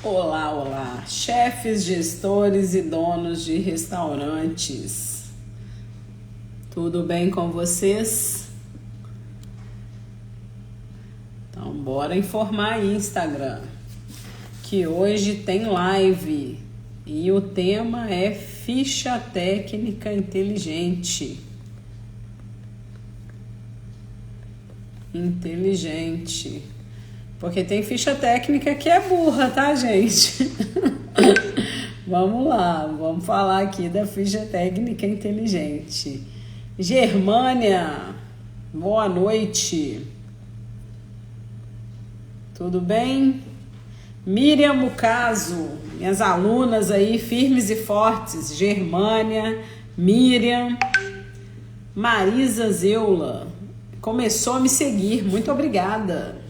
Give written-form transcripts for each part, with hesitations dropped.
Olá, olá, chefes, gestores e donos de restaurantes. Tudo bem com vocês? Então, bora informar aí, Instagram, que hoje tem live e o tema é ficha técnica inteligente. Porque tem ficha técnica que é burra, tá, gente? Vamos lá, vamos falar aqui da ficha técnica inteligente. Germânia, boa noite. Tudo bem? Miriam Mucaso, minhas alunas aí firmes e fortes. Germânia, Miriam, Marisa Zeula, começou a me seguir, muito obrigada.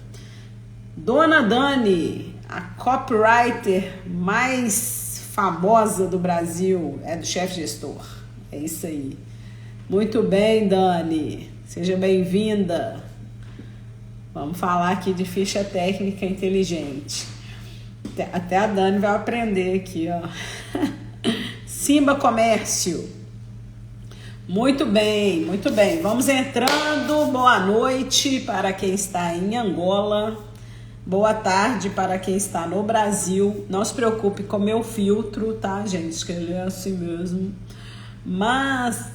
Dona Dani, a copywriter mais famosa do Brasil, é do Chefe Gestor. É isso aí. Muito bem, Dani. Seja bem-vinda. Vamos falar aqui de ficha técnica inteligente. Até a Dani vai aprender aqui, ó. Simba Comércio. Muito bem, muito bem. Vamos entrando. Boa noite para quem está em Angola. Boa tarde para quem está no Brasil. Não se preocupe com meu filtro, tá, gente? Que ele é assim mesmo. Mas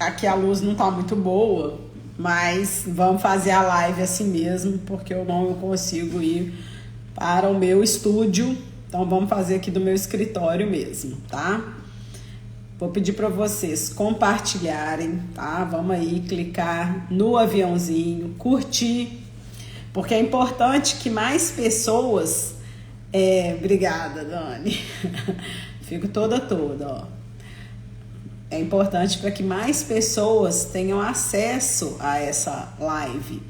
aqui a luz não tá muito boa. Mas vamos fazer a live assim mesmo, porque eu não consigo ir para o meu estúdio. Então vamos fazer aqui do meu escritório mesmo, tá? Vou pedir para vocês compartilharem, tá? Vamos aí clicar no aviãozinho, curtir. Porque é importante que mais pessoas... Obrigada, Dani. Fico toda, ó. É importante para que mais pessoas tenham acesso a essa live.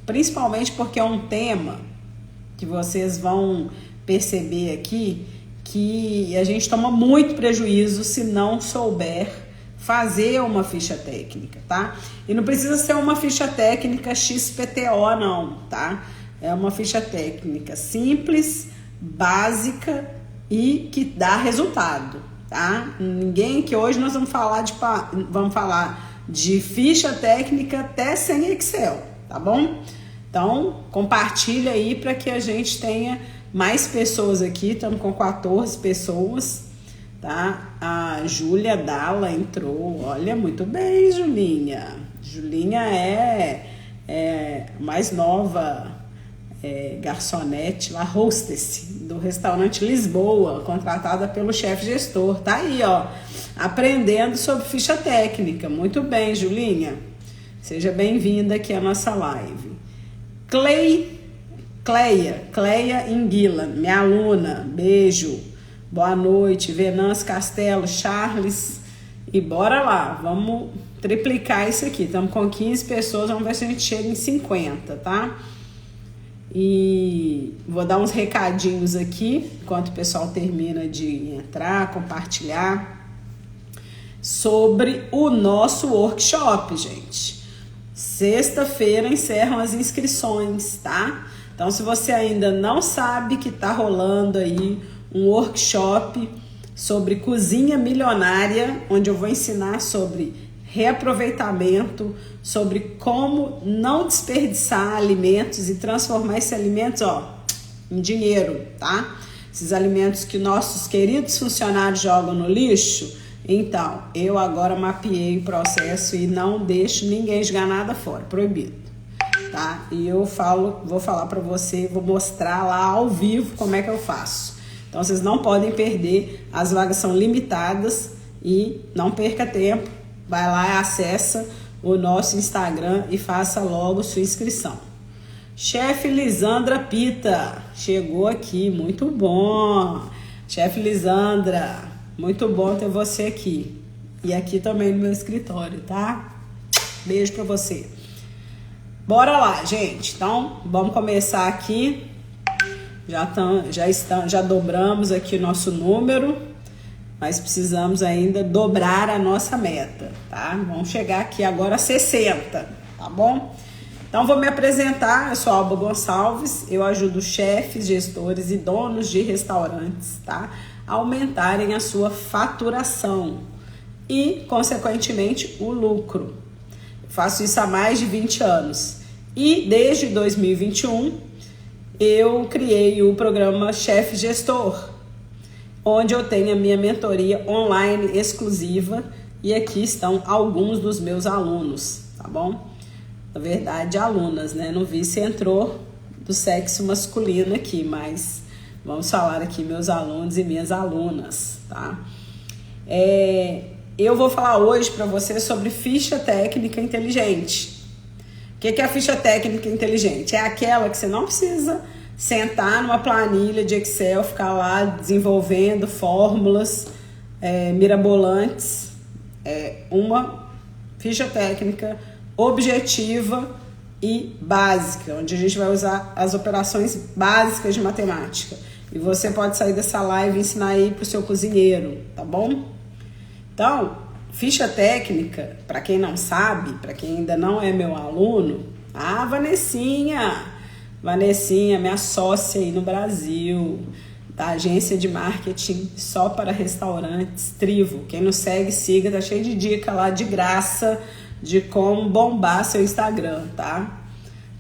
Principalmente porque é um tema que vocês vão perceber aqui que a gente toma muito prejuízo se não souber fazer uma ficha técnica, tá? E não precisa ser uma ficha técnica XPTO, não, tá? É uma ficha técnica simples, básica e que dá resultado, tá? Ninguém que hoje nós vamos falar de ficha técnica até sem Excel, tá bom? Então, compartilha aí para que a gente tenha mais pessoas aqui. Estamos com 14 pessoas. Tá? A Júlia Dalla entrou. Olha, muito bem, Julinha. Julinha é mais nova garçonete, lá, hostess do restaurante Lisboa, contratada pelo Chefe Gestor. Tá aí, ó, aprendendo sobre ficha técnica. Muito bem, Julinha. Seja bem-vinda aqui à nossa live. Cleia Inguila, minha aluna. Beijo. Boa noite, Venâncio Castelo, Charles, e bora lá, vamos triplicar isso aqui. Estamos com 15 pessoas, vamos ver se a gente chega em 50, tá? E vou dar uns recadinhos aqui, enquanto o pessoal termina de entrar, compartilhar, sobre o nosso workshop, gente. Sexta-feira encerram as inscrições, tá? Então, se você ainda não sabe que tá rolando aí um workshop sobre cozinha milionária, onde eu vou ensinar sobre reaproveitamento, sobre como não desperdiçar alimentos e transformar esses alimentos, ó, em dinheiro, tá? Esses alimentos que nossos queridos funcionários jogam no lixo. Então, eu agora mapeei o processo e não deixo ninguém jogar nada fora, proibido, tá? E eu vou falar para você, vou mostrar lá ao vivo como é que eu faço. Então, vocês não podem perder, as vagas são limitadas e não perca tempo. Vai lá, acessa o nosso Instagram e faça logo sua inscrição. Chefe Lisandra Pita, chegou aqui, muito bom. Chefe Lisandra, muito bom ter você aqui. E aqui também no meu escritório, tá? Beijo pra você. Bora lá, gente. Então, vamos começar aqui. Já dobramos aqui o nosso número, mas precisamos ainda dobrar a nossa meta, tá? Vamos chegar aqui agora a 60, tá bom? Então, vou me apresentar. Eu sou Alba Gonçalves. Eu ajudo chefes, gestores e donos de restaurantes, tá, a aumentarem a sua faturação e, consequentemente, o lucro. Eu faço isso há mais de 20 anos. E desde 2021, eu criei o programa Chefe Gestor, onde eu tenho a minha mentoria online exclusiva. E aqui estão alguns dos meus alunos, tá bom? Na verdade, alunas, né? Não vi se entrou do sexo masculino aqui, mas vamos falar aqui meus alunos e minhas alunas, tá? Eu vou falar hoje para você sobre ficha técnica inteligente. O que é a ficha técnica inteligente? É aquela que você não precisa sentar numa planilha de Excel, ficar lá desenvolvendo fórmulas mirabolantes. É uma ficha técnica objetiva e básica, onde a gente vai usar as operações básicas de matemática. E você pode sair dessa live e ensinar aí para o seu cozinheiro, tá bom? Então, ficha técnica, para quem não sabe, para quem ainda não é meu aluno, Vanessinha, minha sócia aí no Brasil, da agência de marketing só para restaurantes, Trivo. Quem não segue, siga, tá cheio de dica lá de graça de como bombar seu Instagram, tá?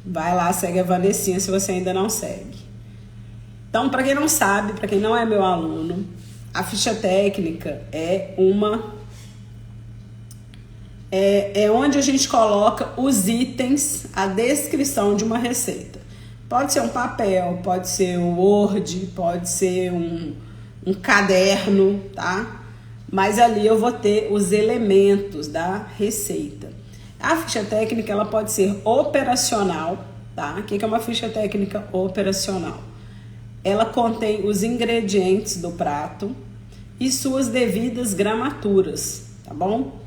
Vai lá, segue a Vanessinha se você ainda não segue. Então, para quem não sabe, para quem não é meu aluno, a ficha técnica é onde a gente coloca os itens, a descrição de uma receita. Pode ser um papel, pode ser um Word, pode ser um caderno, tá? Mas ali eu vou ter os elementos da receita. A ficha técnica, ela pode ser operacional, tá? O que é uma ficha técnica operacional? Ela contém os ingredientes do prato e suas devidas gramaturas, tá bom?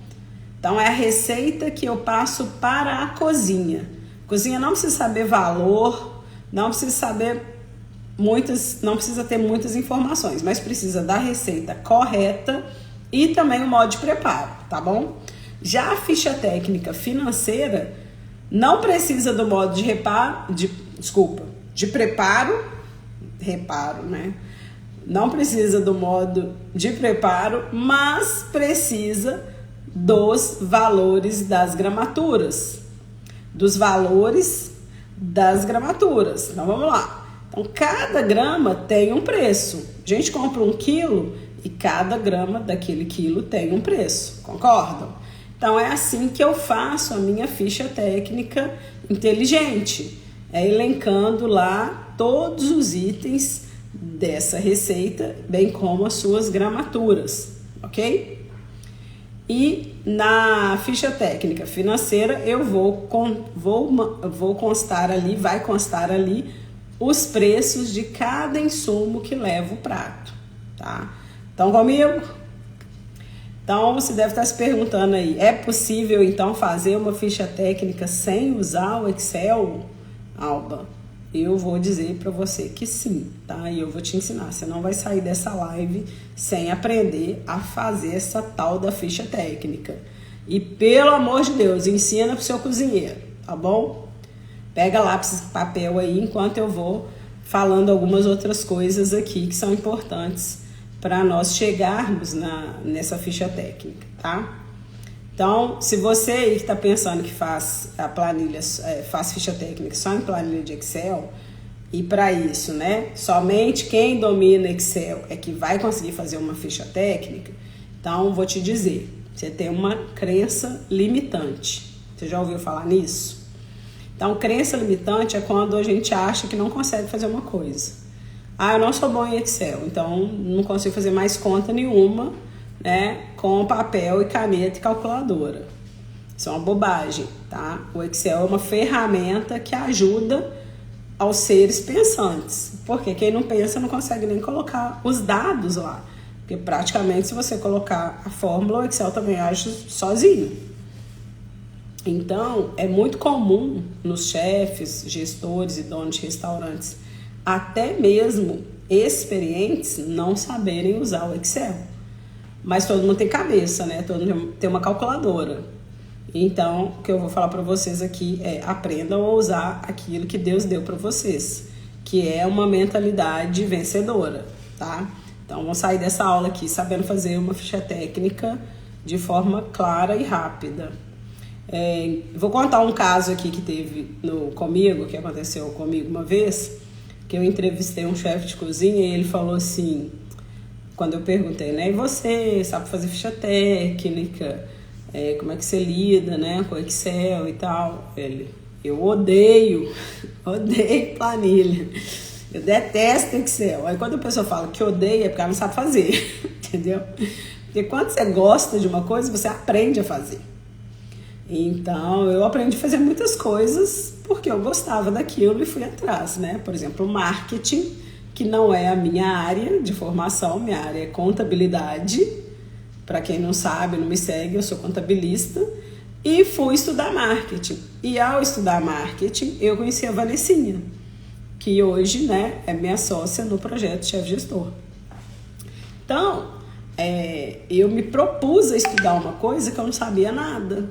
Então, é a receita que eu passo para a cozinha. A cozinha não precisa saber valor, não precisa ter muitas informações, mas precisa da receita correta e também o modo de preparo, tá bom? Já a ficha técnica financeira não precisa do modo de preparo, né? Não precisa do modo de preparo, mas precisa dos valores das gramaturas. Então, vamos lá. Então, cada grama tem um preço. A gente compra 1 quilo e cada grama daquele quilo tem um preço. Concordam? Então, é assim que eu faço a minha ficha técnica inteligente. Elencando lá todos os itens dessa receita, bem como as suas gramaturas, ok? E na ficha técnica financeira eu vai constar ali os preços de cada insumo que leva o prato, tá? Então, comigo? Então, você deve estar se perguntando aí, é possível então fazer uma ficha técnica sem usar o Excel, Alba? Eu vou dizer para você que sim, tá? E eu vou te ensinar. Você não vai sair dessa live sem aprender a fazer essa tal da ficha técnica. E pelo amor de Deus, ensina pro seu cozinheiro, tá bom? Pega lápis e papel aí enquanto eu vou falando algumas outras coisas aqui que são importantes para nós chegarmos nessa ficha técnica, tá? Então, se você aí que está pensando que faz a planilha, faz ficha técnica só em planilha de Excel, e para isso, né, somente quem domina Excel é que vai conseguir fazer uma ficha técnica, então vou te dizer, você tem uma crença limitante. Você já ouviu falar nisso? Então, crença limitante é quando a gente acha que não consegue fazer uma coisa. Eu não sou bom em Excel, então não consigo fazer mais conta nenhuma, né, com papel e caneta e calculadora. Isso é uma bobagem, tá? O Excel é uma ferramenta que ajuda aos seres pensantes, porque quem não pensa não consegue nem colocar os dados lá, porque praticamente se você colocar a fórmula, o Excel também age sozinho. Então, é muito comum nos chefes, gestores e donos de restaurantes, até mesmo experientes, não saberem usar o Excel. Mas todo mundo tem cabeça, né? Todo mundo tem uma calculadora. Então, o que eu vou falar para vocês aqui é: aprendam a usar aquilo que Deus deu para vocês, que é uma mentalidade vencedora, tá? Então, vamos sair dessa aula aqui sabendo fazer uma ficha técnica de forma clara e rápida. Vou contar um caso aqui que teve comigo, que aconteceu comigo uma vez, que eu entrevistei um chefe de cozinha e ele falou assim, quando eu perguntei, né, e você sabe fazer ficha técnica, como é que você lida, né, com Excel e tal? Eu odeio planilha, eu detesto Excel. Aí quando a pessoa fala que odeia, é porque ela não sabe fazer, entendeu? Porque quando você gosta de uma coisa, você aprende a fazer. Então, eu aprendi a fazer muitas coisas porque eu gostava daquilo e fui atrás, né? Por exemplo, marketing, que não é a minha área de formação, minha área é contabilidade. Para quem não sabe, não me segue, eu sou contabilista. E fui estudar marketing. E ao estudar marketing, eu conheci a Vanessinha, que hoje, né, é minha sócia no projeto Chefe Gestor. Então, eu me propus a estudar uma coisa que eu não sabia nada.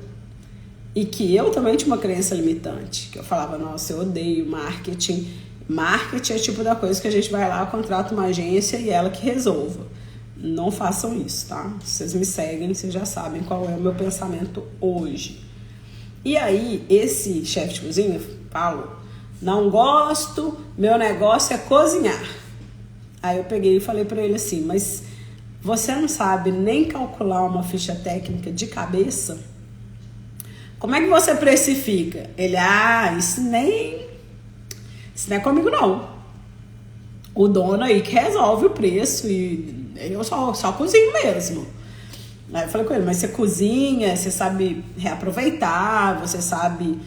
E que eu também tinha uma crença limitante, que eu falava, nossa, eu odeio marketing. Marketing é tipo da coisa que a gente vai lá, contrata uma agência e ela que resolva. Não façam isso, tá? Se vocês me seguem, vocês já sabem qual é o meu pensamento hoje. E aí, esse chefe de cozinha, Paulo, não gosto, meu negócio é cozinhar. Aí eu peguei e falei pra ele assim, mas você não sabe nem calcular uma ficha técnica de cabeça? Como é que você precifica? Ele, isso não é comigo não. O dono aí que resolve o preço e eu só cozinho mesmo. Aí eu falei com ele, mas você cozinha, você sabe reaproveitar, você sabe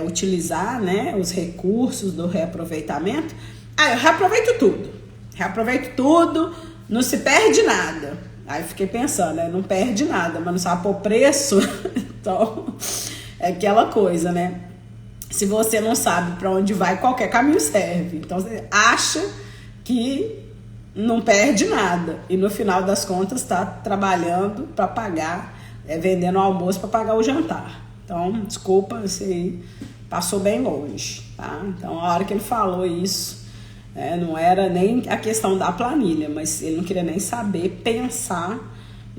utilizar, né, os recursos do reaproveitamento? Eu reaproveito tudo, não se perde nada. Aí eu fiquei pensando, não perde nada, mas não sabe pôr preço. Então, é aquela coisa, né? Se você não sabe para onde vai, qualquer caminho serve. Então, você acha que não perde nada. E no final das contas, está trabalhando para pagar, vendendo o almoço para pagar o jantar. Então, desculpa, você passou bem longe, tá? Então, a hora que ele falou isso, não era nem a questão da planilha, mas ele não queria nem saber pensar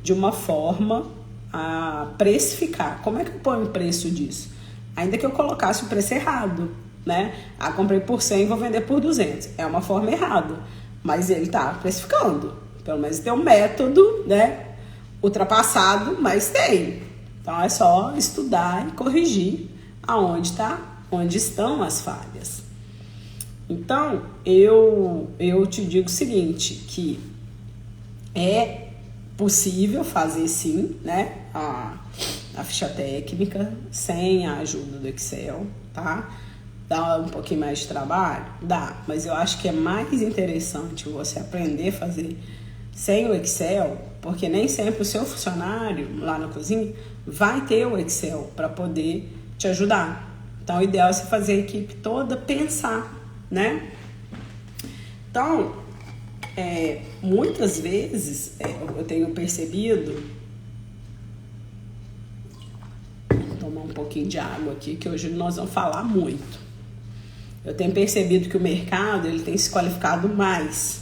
de uma forma a precificar. Como é que eu ponho o preço disso? Ainda que eu colocasse o preço errado, né? Comprei por 100, vou vender por 200. É uma forma errada, mas ele tá precificando. Pelo menos tem um método, né? Ultrapassado, mas tem. Então é só estudar e corrigir onde estão as falhas. Então, eu te digo o seguinte, que é possível fazer sim, né, a ficha técnica sem a ajuda do Excel, tá? Dá um pouquinho mais de trabalho? Dá, mas eu acho que é mais interessante você aprender a fazer sem o Excel, porque nem sempre o seu funcionário lá na cozinha vai ter o Excel para poder te ajudar. Então, o ideal é você fazer a equipe toda pensar, né? Então, muitas vezes eu tenho percebido, vou tomar um pouquinho de água aqui, que hoje nós vamos falar muito. Eu tenho percebido que o mercado ele tem se qualificado mais.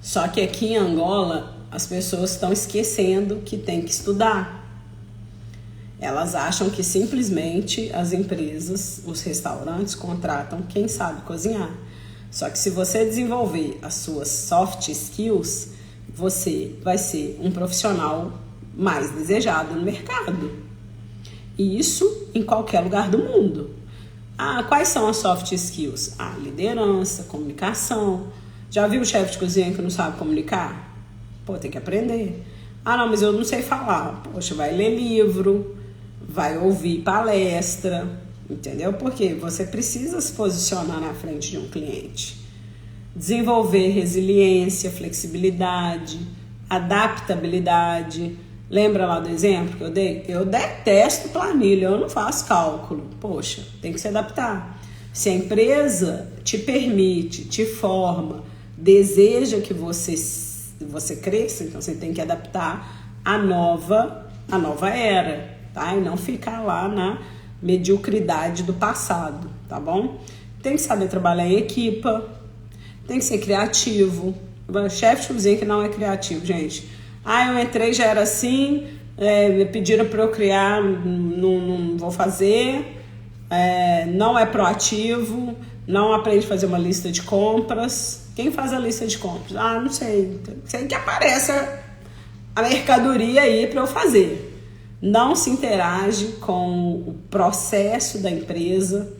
Só que aqui em Angola, as pessoas estão esquecendo que tem que estudar. Elas acham que simplesmente as empresas, os restaurantes contratam quem sabe cozinhar. Só que se você desenvolver as suas soft skills, você vai ser um profissional mais desejado no mercado. E isso em qualquer lugar do mundo. Quais são as soft skills? Liderança, comunicação. Já viu o chefe de cozinha que não sabe comunicar? Tem que aprender. Não, mas eu não sei falar. Poxa, vai ler livro, vai ouvir palestra, entendeu? Porque você precisa se posicionar na frente de um cliente. Desenvolver resiliência, flexibilidade, adaptabilidade. Lembra lá do exemplo que eu dei? Eu detesto planilha, eu não faço cálculo. Poxa, tem que se adaptar. Se a empresa te permite, te forma, deseja que você cresça, então você tem que adaptar a nova era. tá? E não ficar lá na mediocridade do passado, tá bom? Tem que saber trabalhar em equipa, tem que ser criativo. Chefe de cozinha que não é criativo, gente. Eu entrei, já era assim, me pediram para eu criar, não vou fazer, não é proativo, não aprende a fazer uma lista de compras. Quem faz a lista de compras? Não sei. Sei que aparece a mercadoria aí para eu fazer. Não se interage com o processo da empresa,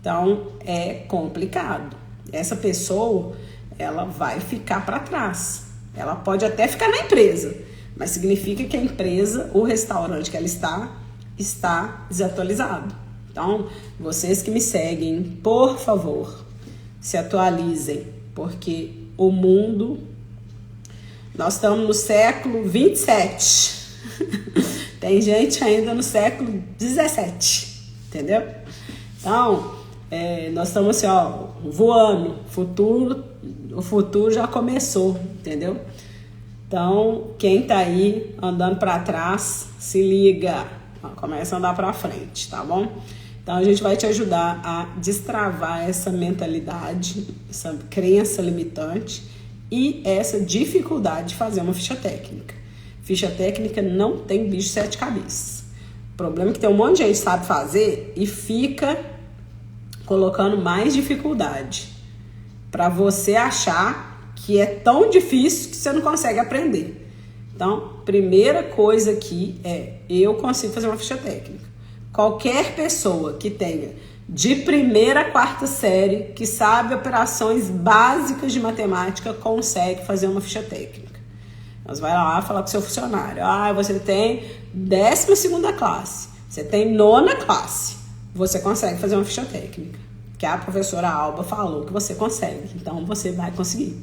então é complicado. Essa pessoa, ela vai ficar para trás. Ela pode até ficar na empresa, mas significa que a empresa, o restaurante que ela está desatualizado. Então, vocês que me seguem, por favor, se atualizem, porque o mundo, nós estamos no século 27. Tem gente ainda no século 17, entendeu? Então, nós estamos assim, voando. O futuro já começou, entendeu? Então, quem tá aí andando para trás, se liga, começa a andar para frente, tá bom? Então, a gente vai te ajudar a destravar essa mentalidade, essa crença limitante e essa dificuldade de fazer uma ficha técnica. Ficha técnica não tem bicho de 7 cabeças. O problema é que tem um monte de gente que sabe fazer e fica colocando mais dificuldade para você achar que é tão difícil que você não consegue aprender. Então, primeira coisa aqui eu consigo fazer uma ficha técnica. Qualquer pessoa que tenha de primeira a quarta série, que sabe operações básicas de matemática, consegue fazer uma ficha técnica. Nós vai lá falar com o seu funcionário. Você tem 12ª classe, você tem 9ª classe, você consegue fazer uma ficha técnica. Que a professora Alba falou que você consegue, então você vai conseguir.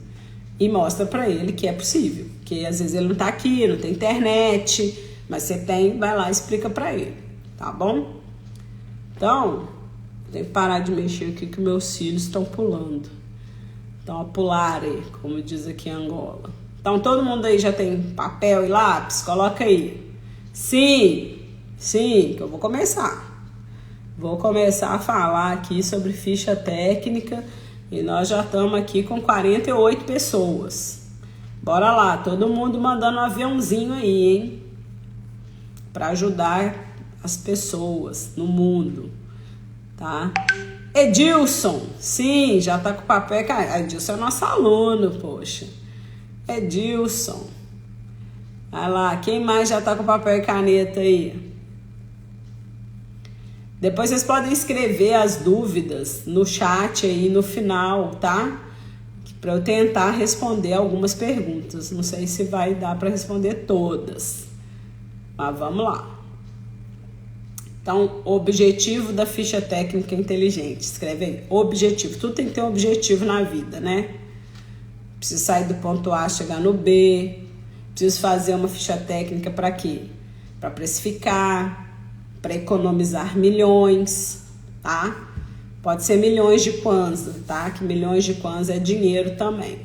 E mostra para ele que é possível, que às vezes ele não tá aqui, não tem internet, mas você tem, vai lá e explica para ele, tá bom? Então, tem que parar de mexer aqui que meus cílios estão pulando. Então, a pularem, como diz aqui em Angola. Então, todo mundo aí já tem papel e lápis? Coloca aí. Sim, que eu vou começar. Vou começar a falar aqui sobre ficha técnica e nós já estamos aqui com 48 pessoas. Bora lá, todo mundo mandando um aviãozinho aí, hein? Para ajudar as pessoas no mundo, tá? Edilson, sim, já tá com papel. Edilson é nosso aluno, poxa. Edilson. Vai lá, quem mais já tá com papel e caneta aí? Depois vocês podem escrever as dúvidas no chat aí no final, tá? Para eu tentar responder algumas perguntas. Não sei se vai dar para responder todas, mas vamos lá. Então, objetivo da ficha técnica inteligente. Escreve aí, objetivo. Tudo tem que ter um objetivo na vida, né? Preciso sair do ponto A, chegar no B. Preciso fazer uma ficha técnica para quê? Para precificar, para economizar milhões, tá? Pode ser milhões de kwanza, tá? Que milhões de kwanza é dinheiro também.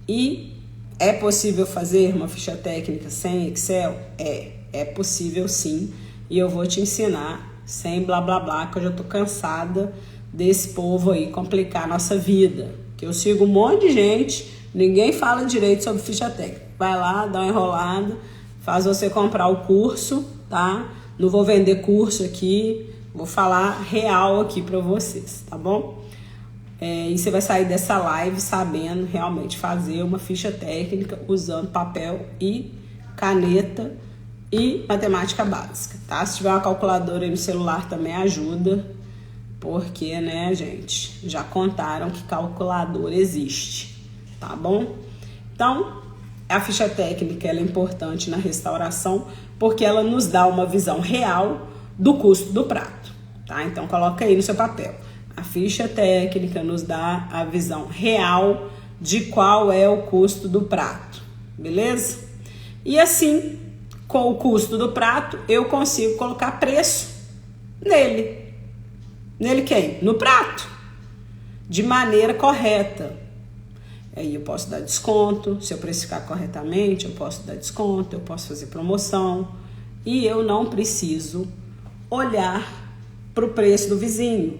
E é possível fazer uma ficha técnica sem Excel? É possível sim. E eu vou te ensinar sem blá blá blá, que eu já tô cansada desse povo aí complicar a nossa vida. Que eu sigo um monte de gente, ninguém fala direito sobre ficha técnica. Vai lá, dá uma enrolada, faz você comprar o curso, tá? Não vou vender curso aqui, vou falar real aqui para vocês, tá bom? E você vai sair dessa live sabendo realmente fazer uma ficha técnica usando papel e caneta e matemática básica, tá? Se tiver uma calculadora aí no celular também ajuda, porque, né, gente, já contaram que calculadora existe, tá bom? Então, a ficha técnica ela é importante na restauração porque ela nos dá uma visão real do custo do prato, tá? Então, coloca aí no seu papel. A ficha técnica nos dá a visão real de qual é o custo do prato, beleza? E assim, com o custo do prato, eu consigo colocar preço nele. Nele quem? No prato. De maneira correta. Aí eu posso dar desconto, se eu precificar corretamente, eu posso dar desconto, eu posso fazer promoção. e eu não preciso olhar para o preço do vizinho,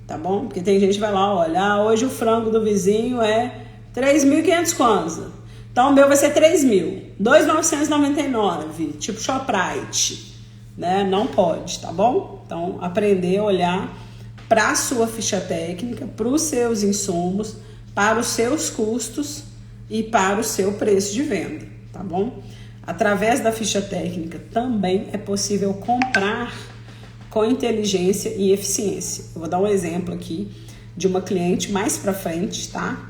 tá bom? Porque tem gente que vai lá, olha, hoje o frango do vizinho é 3.500 kwanza. Então o meu vai ser 3.000, 2.999, tipo Shoprite, né? Não pode, tá bom? Então aprender a olhar para a sua ficha técnica, para os seus insumos, para os seus custos e para o seu preço de venda, tá bom? Através da ficha técnica também é possível comprar com inteligência e eficiência. Eu vou dar um exemplo aqui de uma cliente mais para frente, tá?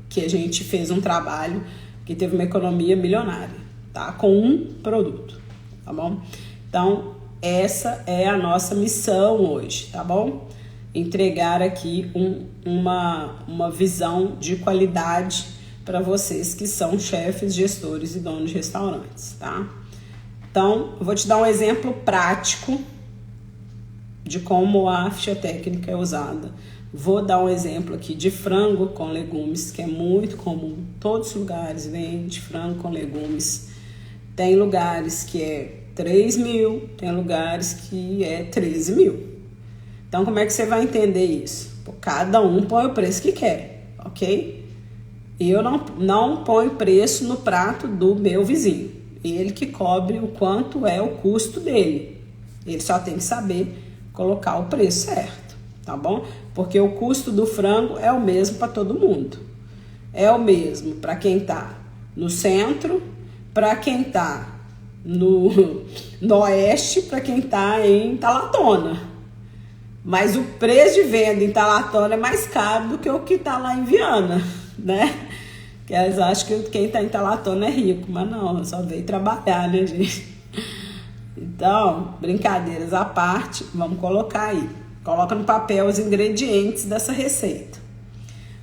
Que a gente fez um trabalho que teve uma economia milionária, tá? Com um produto, tá bom? Então, essa é a nossa missão hoje, tá bom? Entregar aqui uma visão de qualidade para vocês que são chefes, gestores e donos de restaurantes, tá? Então, eu vou te dar um exemplo prático de como a ficha técnica é usada. Vou dar um exemplo aqui de frango com legumes, que é muito comum. Todos os lugares vende frango com legumes. Tem lugares que é 3.000, tem lugares que é 13.000. Então, como é que você vai entender isso? Cada um põe o preço que quer, ok? E eu não ponho preço no prato do meu vizinho. Ele que cobre o quanto é o custo dele. Ele só tem que saber colocar o preço certo, tá bom? Porque o custo do frango é o mesmo para todo mundo. É o mesmo para quem tá no centro, para quem tá no oeste, para quem tá em Talatona. Mas o preço de venda em Talatona é mais caro do que o que tá lá em Viana, né? Que elas acham que quem tá em Talatona é rico, mas não, só veio trabalhar, né, gente? Então, brincadeiras à parte, vamos colocar aí. Coloca no papel os ingredientes dessa receita.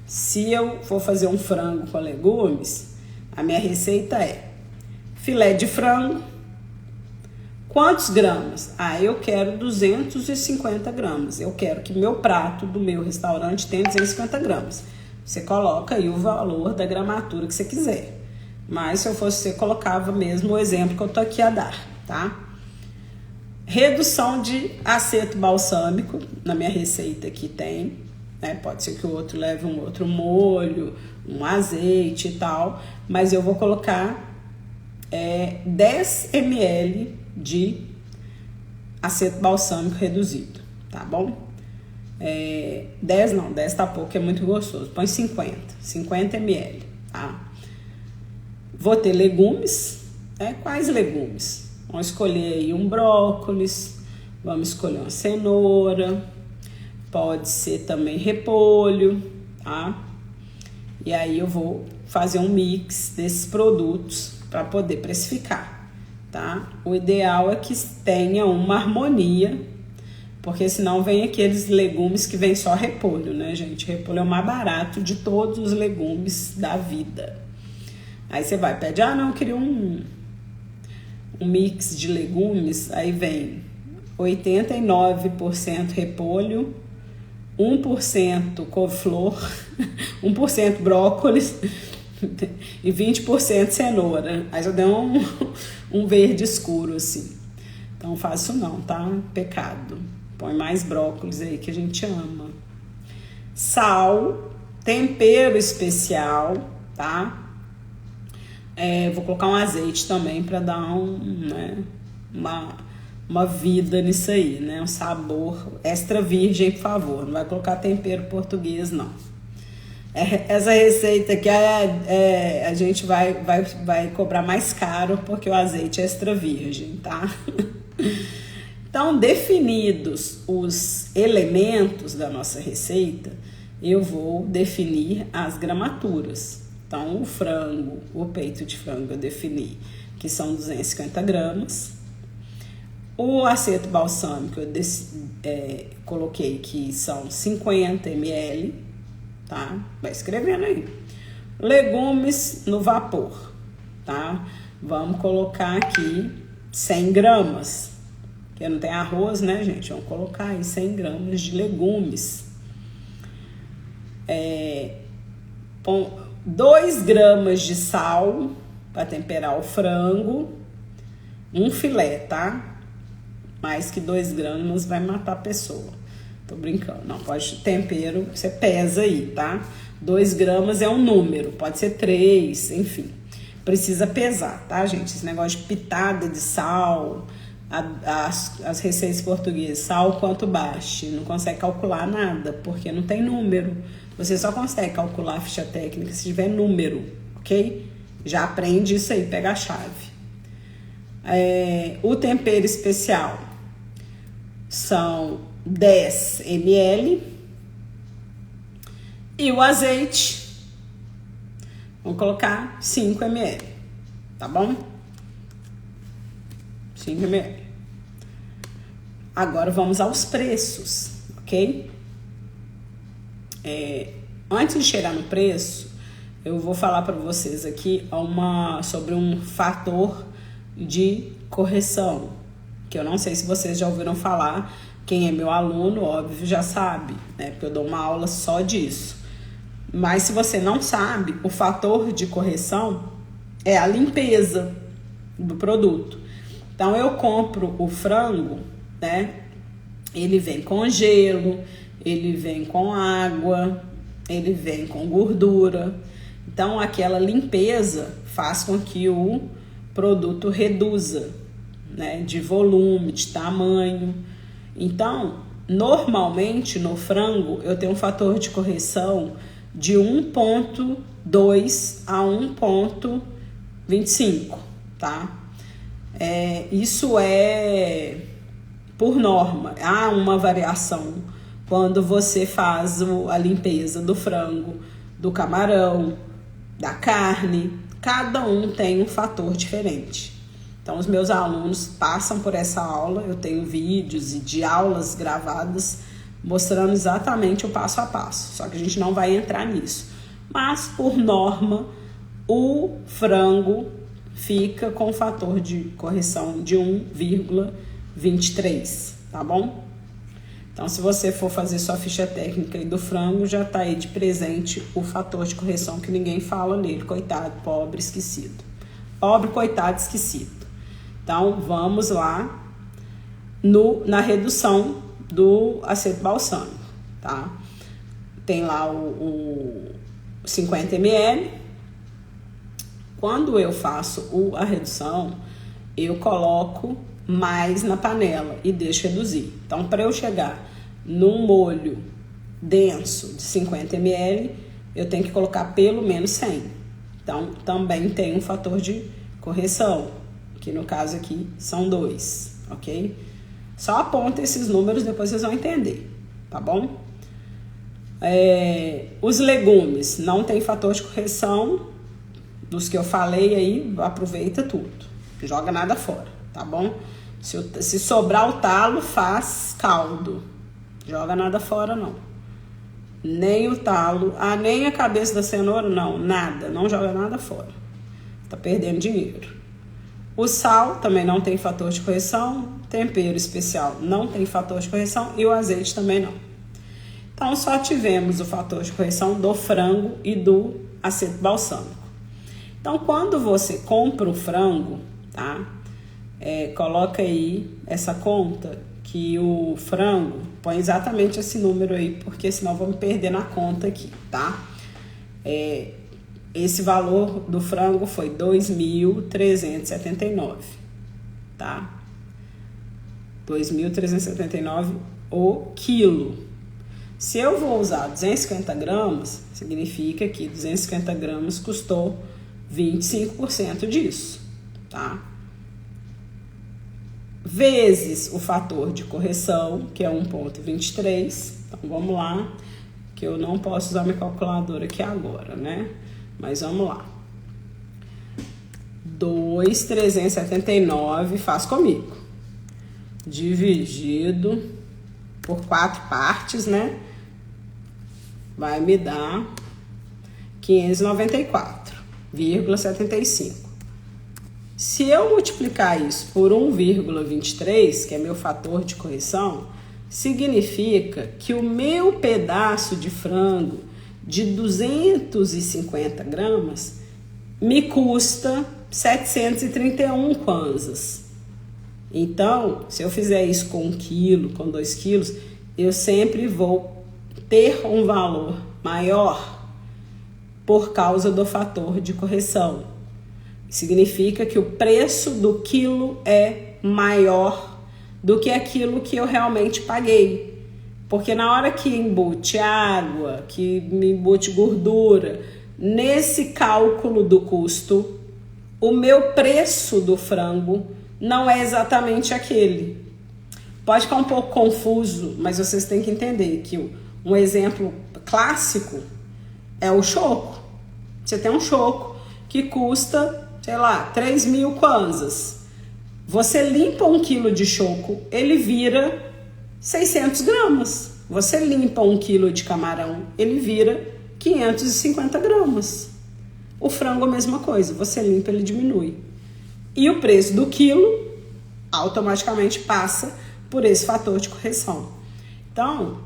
Se eu for fazer um frango com legumes, a minha receita é filé de frango. Quantos gramas? Eu quero 250 gramas. Eu quero que meu prato do meu restaurante tenha 250 gramas. Você coloca aí o valor da gramatura que você quiser. Mas se eu fosse você, colocava mesmo o exemplo que eu tô aqui a dar, tá? Redução de aceto balsâmico. Na minha receita aqui tem, né? Pode ser que o outro leve um outro molho, um azeite e tal. Mas eu vou colocar 10 ml de aceto balsâmico reduzido, tá bom? 10 tá pouco, é muito gostoso. Põe 50 ml, tá? Vou ter legumes, quais legumes? Vamos escolher aí um brócolis, vamos escolher uma cenoura, pode ser também repolho, tá? E aí eu vou fazer um mix desses produtos para poder precificar, tá? O ideal é que tenha uma harmonia, porque senão vem aqueles legumes que vem só repolho, né, gente? Repolho é o mais barato de todos os legumes da vida. Aí você vai, pede, não, eu queria um mix de legumes, aí vem 89% repolho, 1% couve-flor, 1% brócolis e 20% cenoura. Aí já deu um verde escuro, assim. Então faço não, tá? Pecado. Põe mais brócolis aí que a gente ama. Sal, tempero especial, tá? Vou colocar um azeite também para dar uma vida nisso aí, né? Um sabor extra virgem, por favor. Não vai colocar tempero português, não. Essa receita aqui a gente vai cobrar mais caro porque o azeite é extra virgem, tá? Então, definidos os elementos da nossa receita, eu vou definir as gramaturas. Então, o frango, o peito de frango eu defini que são 250 gramas. O aceto balsâmico eu coloquei que são 50 ml, tá? Vai escrevendo aí. Legumes no vapor, tá? Vamos colocar aqui 100 gramas. Porque não tem arroz, né, gente? Vamos colocar aí 100 gramas de legumes. 2 gramas de sal para temperar o frango. um filé, tá? Mais que 2 gramas vai matar a pessoa. Tô brincando. Não, pode tempero, você pesa aí, tá? 2 gramas é um número, pode ser 3, enfim. Precisa pesar, tá, gente? Esse negócio de pitada de sal, as receitas portuguesas, sal quanto baixe, não consegue calcular nada, porque não tem número. Você só consegue calcular a ficha técnica se tiver número, ok? Já aprende isso aí, pega a chave. O tempero especial são 10 ml e o azeite, vamos colocar 5 ml, tá bom? 5 ml. Agora vamos aos preços, ok? Antes de chegar no preço, eu vou falar para vocês aqui sobre um fator de correção, que eu não sei se vocês já ouviram falar. Quem é meu aluno, óbvio, já sabe, né? Porque eu dou uma aula só disso. Mas se você não sabe, o fator de correção é a limpeza do produto. Então eu compro o frango, né? Ele vem com gelo, ele vem com água, ele vem com gordura. Então aquela limpeza faz com que o produto reduza, né? De volume, de tamanho. Então, normalmente no frango eu tenho um fator de correção de 1,2 a 1,25, tá? Isso é por norma. Há uma variação quando você faz a limpeza do frango, do camarão, da carne. Cada um tem um fator diferente. Então, os meus alunos passam por essa aula, eu tenho vídeos e de aulas gravadas mostrando exatamente o passo a passo, só que a gente não vai entrar nisso. Mas, por norma, o frango fica com fator de correção de 1,23, tá bom? Então, se você for fazer sua ficha técnica aí do frango, já tá aí de presente o fator de correção que ninguém fala nele, coitado, pobre, esquecido. Pobre, coitado, esquecido. Então, vamos lá na redução do aceto balsâmico, tá? Tem lá o 50 ml. Quando eu faço a redução, eu coloco mais na panela e deixo reduzir. Então, para eu chegar num molho denso de 50 ml, eu tenho que colocar pelo menos 100. Então, também tem um fator de correção, que no caso aqui são 2, ok? Só aponta esses números, depois vocês vão entender, tá bom? Os legumes não tem fator de correção, dos que eu falei aí, aproveita tudo, joga nada fora, tá bom? Se sobrar o talo, faz caldo, joga nada fora não. Nem o talo, nem a cabeça da cenoura, não, nada, não joga nada fora, tá perdendo dinheiro. O sal também não tem fator de correção, tempero especial não tem fator de correção e o azeite também não. Então, só tivemos o fator de correção do frango e do aceto balsâmico. Então, quando você compra o frango, tá? Coloca aí essa conta que o frango, põe exatamente esse número aí, porque senão eu vou me perder na conta aqui, tá? Esse valor do frango foi 2.379, tá? 2.379 o quilo. Se eu vou usar 250 gramas, significa que 250 gramas custou 25% disso, tá? Vezes o fator de correção, que é 1,23. Então, vamos lá, que eu não posso usar minha calculadora aqui agora, né? Mas vamos lá. 2.379, faz comigo. Dividido por 4 partes, né? Vai me dar 594,75. Se eu multiplicar isso por 1,23, que é meu fator de correção, significa que o meu pedaço de frango de 250 gramas me custa 731 kwanzas, Então, se eu fizer isso com 1 quilo, com 2 quilos, eu sempre vou ter um valor maior por causa do fator de correção. Significa que o preço do quilo é maior do que aquilo que eu realmente paguei. Porque na hora que embute água, que me embute gordura, nesse cálculo do custo, o meu preço do frango não é exatamente aquele. Pode ficar um pouco confuso, mas vocês têm que entender que um exemplo clássico é o choco. Você tem um choco que custa, sei lá, 3.000 kwanzas. Você limpa 1 quilo de choco, ele vira 600 gramas. Você limpa 1 quilo de camarão, ele vira 550 gramas. O frango a mesma coisa, você limpa, ele diminui. E o preço do quilo automaticamente passa por esse fator de correção. Então,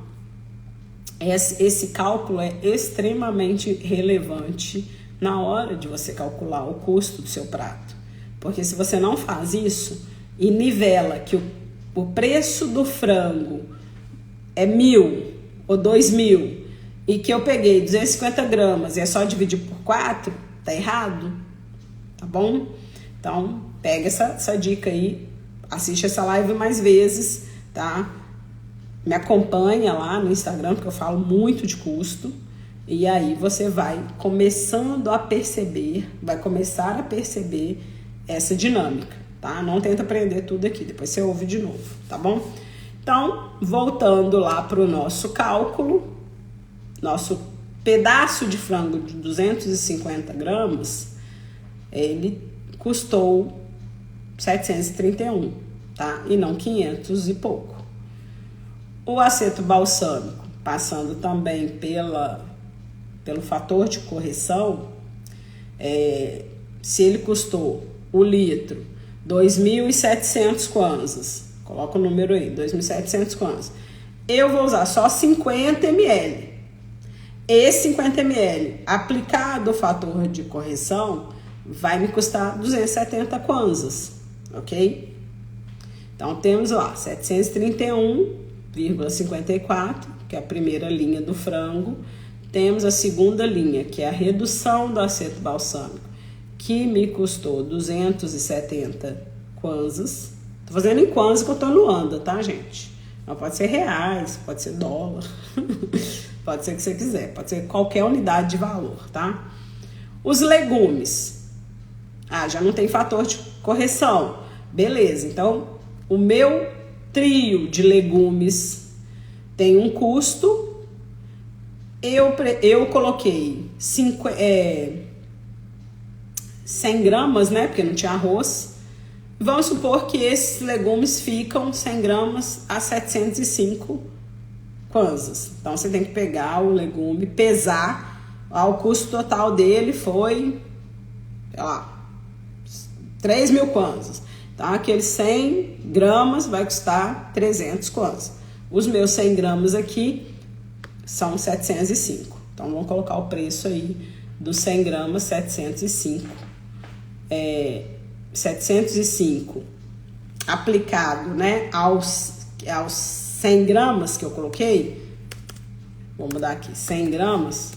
esse cálculo é extremamente relevante na hora de você calcular o custo do seu prato. Porque se você não faz isso e nivela que o preço do frango é 1.000 ou 2.000 e que eu peguei 250 gramas e é só dividir por 4, tá errado, tá bom? Então, pega essa dica aí, assiste essa live mais vezes, tá? Me acompanha lá no Instagram, porque eu falo muito de custo. E aí você vai começando a perceber, vai começar a perceber essa dinâmica, tá? Não tenta aprender tudo aqui, depois você ouve de novo, tá bom? Então, voltando lá para o nosso cálculo, nosso pedaço de frango de 250 gramas, ele custou 731, tá? E não 500 e pouco. O aceto balsâmico, passando também pelo fator de correção, se ele custou o litro 2.700 kwanzas, coloca o número aí, 2.700 kwanzas, eu vou usar só 50 ml. Esse 50 ml aplicado o fator de correção vai me custar 270 kwanzas, ok? Então temos lá 731,54, que é a primeira linha do frango. Temos a segunda linha, que é a redução do aceto balsâmico, que me custou 270 kwanzas. Tô fazendo em kwanzas que eu tô no Luanda, tá, gente? Não pode ser reais, pode ser dólar, pode ser o que você quiser, pode ser qualquer unidade de valor, tá? Os legumes. Já não tem fator de correção. Beleza, então o meu trio de legumes tem um custo. Eu coloquei 100 gramas, né? Porque não tinha arroz. Vamos supor que esses legumes ficam 100 gramas a 705 kwanzas. Então, você tem que pegar o legume, pesar. O custo total dele foi, sei lá, 3.000 kwanzas. Então, aqueles 100 gramas vai custar 300 kwanzas. Os meus 100 gramas aqui são 705. Então, vamos colocar o preço aí dos 100 gramas, 705. 705 aplicado, né, aos 100 gramas que eu coloquei. Vou mudar aqui, 100 gramas.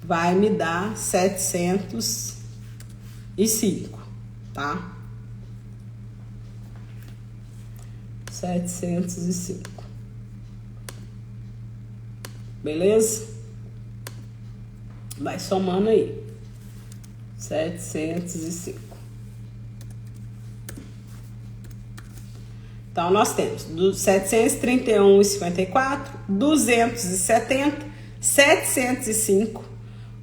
Vai me dar 705, tá? 705. Beleza? Vai somando aí. 705. Então, nós temos 731,54, 270, 705.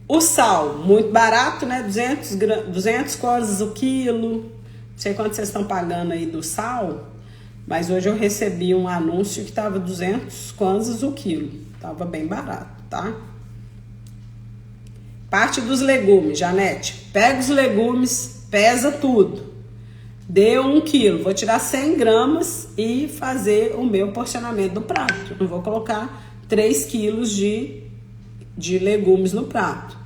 O sal, muito barato, né? 200 kwanzas o quilo. Não sei quanto vocês estão pagando aí do sal, mas hoje eu recebi um anúncio que estava 200 kwanzas o quilo. Tava bem barato, tá? Parte dos legumes, Janete. Pega os legumes, pesa tudo. Deu 1 quilo. Vou tirar 100 gramas e fazer o meu porcionamento do prato. Não vou colocar 3 quilos de legumes no prato.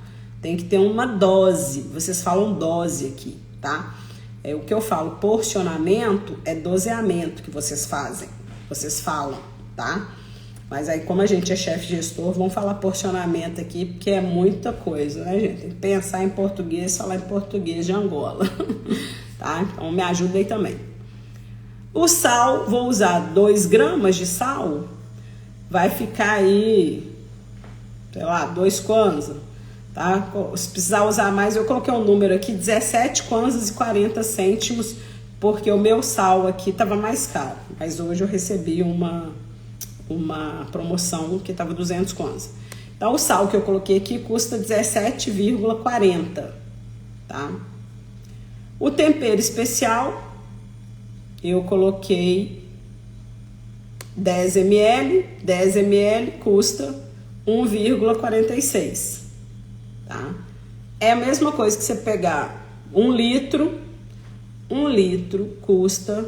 Tem que ter uma dose. Vocês falam dose aqui, tá? O que eu falo porcionamento é doseamento que vocês fazem, vocês falam, tá? Mas aí, como a gente é chefe gestor, vamos falar porcionamento aqui, porque é muita coisa, né, gente? Tem que pensar em português, falar em português de Angola, tá? Então, me ajuda aí também. O sal, vou usar 2 gramas de sal, vai ficar aí, sei lá, 2 kwanza, tá? Se precisar usar mais, eu coloquei um número aqui, 17 kwanzas e 40 cêntimos, porque o meu sal aqui estava mais caro, mas hoje eu recebi uma promoção que estava 200 kwanza. Então, o sal que eu coloquei aqui custa 17,40, tá? O tempero especial, eu coloquei 10 ml custa 1,46, tá? É a mesma coisa que você pegar 1 litro custa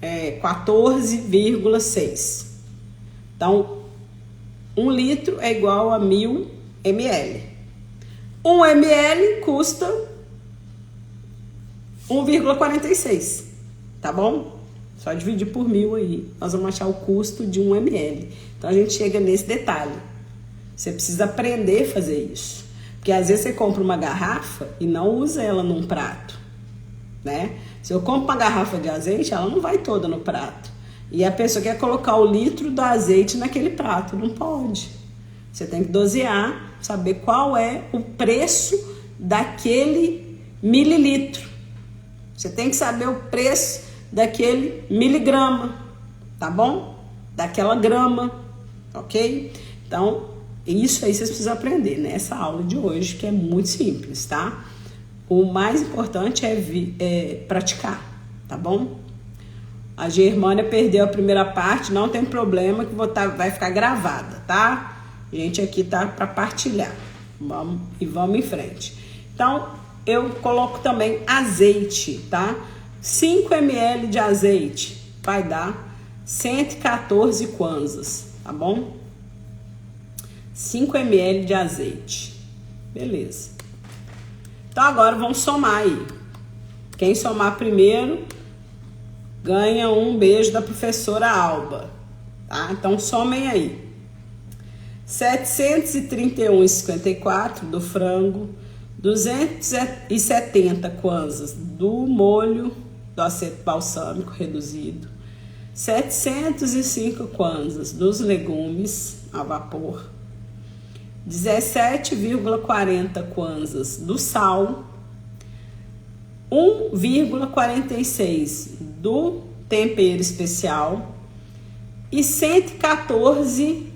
14,6. Então, 1 litro é igual a 1000 ml. 1 ml custa 1,46, tá bom? Só dividir por 1000 aí, nós vamos achar o custo de 1 ml. Então, a gente chega nesse detalhe. Você precisa aprender a fazer isso. Porque às vezes você compra uma garrafa e não usa ela num prato, né? Se eu compro uma garrafa de azeite, ela não vai toda no prato. E a pessoa quer colocar o litro do azeite naquele prato. Não pode. Você tem que dosear, saber qual é o preço daquele mililitro. Você tem que saber o preço daquele miligrama, tá bom? Daquela grama, ok? Então, isso aí vocês precisam aprender nessa aula de hoje, que é muito simples, tá? O mais importante é praticar, tá bom? A Germânia perdeu a primeira parte, não tem problema, que vai ficar gravada, tá? A gente aqui tá para partilhar. Vamos em frente. Então, eu coloco também azeite, tá? 5 ml de azeite vai dar 114 kwanzas, tá bom? 5 ml de azeite. Beleza. Então, agora vamos somar aí. Quem somar primeiro ganha um beijo da professora Alba, tá? Então, somem aí. 731,54 do frango, 270 kwanzas do molho do aceto balsâmico reduzido, 705 kwanzas dos legumes a vapor, 17,40 kwanzas do sal, 1,46 do tempero especial e 114,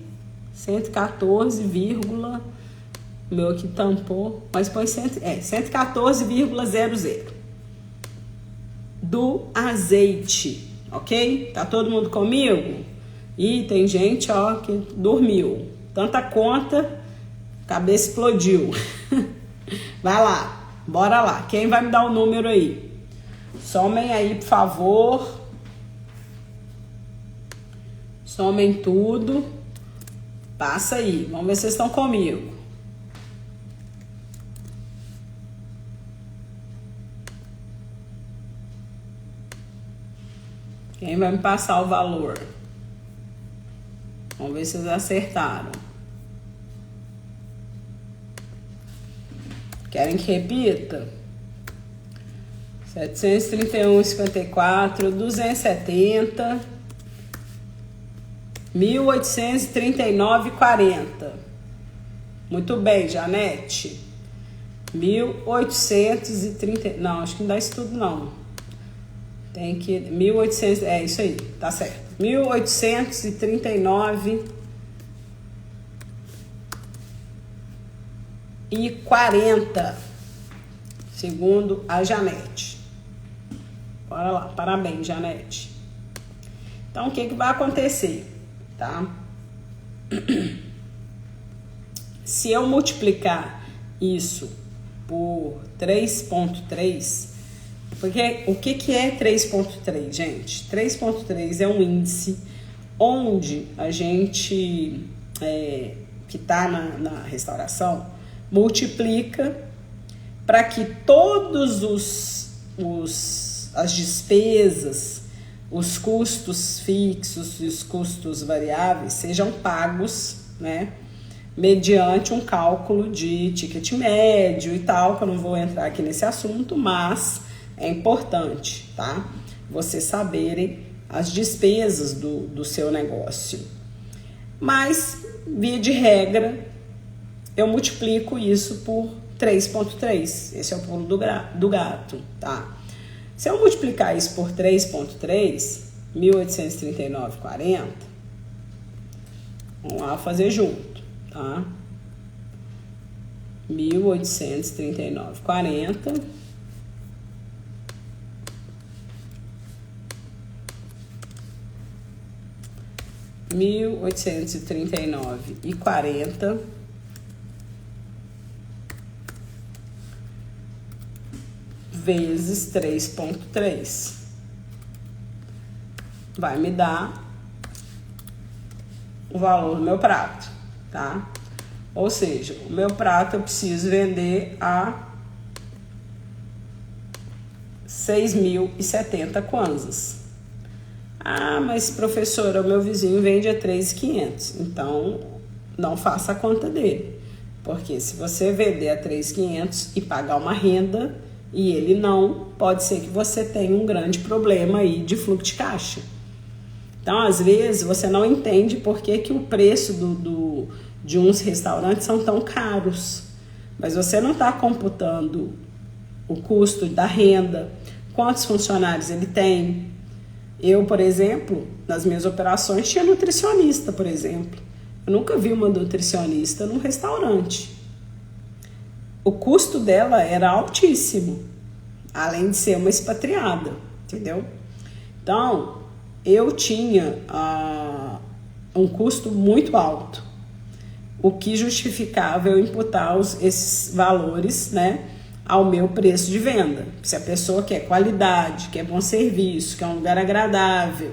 o meu aqui tampou, mas põe 114,00 do azeite, ok? Tá todo mundo comigo? E tem gente, ó, que dormiu. Tanta conta, cabeça explodiu. Vai lá, bora lá. Quem vai me dar o número aí? Somem aí, por favor. Somem tudo. Passa aí, vamos ver se vocês estão comigo. Quem vai me passar o valor? Vamos ver se vocês acertaram. Querem que repita? 731,54, 270, 1.839,40. Muito bem, Janete. 1.830. Não, acho que não dá isso tudo, não. Tem que... 1.800... É isso aí, tá certo. 1.839,40, segundo a Janete. Bora lá, parabéns, Janete. Então, o que vai acontecer, tá? Se eu multiplicar isso por 3,3, porque o que é 3,3, gente? 3,3 é um índice onde a gente, que está na restauração, multiplica para que todos as despesas, os custos fixos e os custos variáveis sejam pagos, né, mediante um cálculo de ticket médio e tal, que eu não vou entrar aqui nesse assunto, mas é importante, tá? Vocês saberem as despesas do seu negócio. Mas, via de regra, eu multiplico isso por 3,3. Esse é o pulo do gato, tá? Se eu multiplicar isso por 3,3, 1.839,40, vamos lá fazer junto, tá? 1.839,40 1.839,40 vezes 3,3 vai me dar o valor do meu prato, tá? Ou seja, o meu prato eu preciso vender a 6.070 kwanzas. Ah, mas professora, o meu vizinho vende a 3.500. Então, não faça a conta dele. Porque se você vender a 3.500 e pagar uma renda e ele não, pode ser que você tenha um grande problema aí de fluxo de caixa. Então, às vezes, você não entende por que o preço de uns restaurantes são tão caros. Mas você não está computando o custo da renda, quantos funcionários ele tem. Eu, por exemplo, nas minhas operações tinha nutricionista, por exemplo. Eu nunca vi uma nutricionista num restaurante. O custo dela era altíssimo, além de ser uma expatriada, entendeu? Então, eu tinha um custo muito alto, o que justificava eu imputar esses valores, né, ao meu preço de venda. Se a pessoa quer qualidade, quer bom serviço, quer um lugar agradável,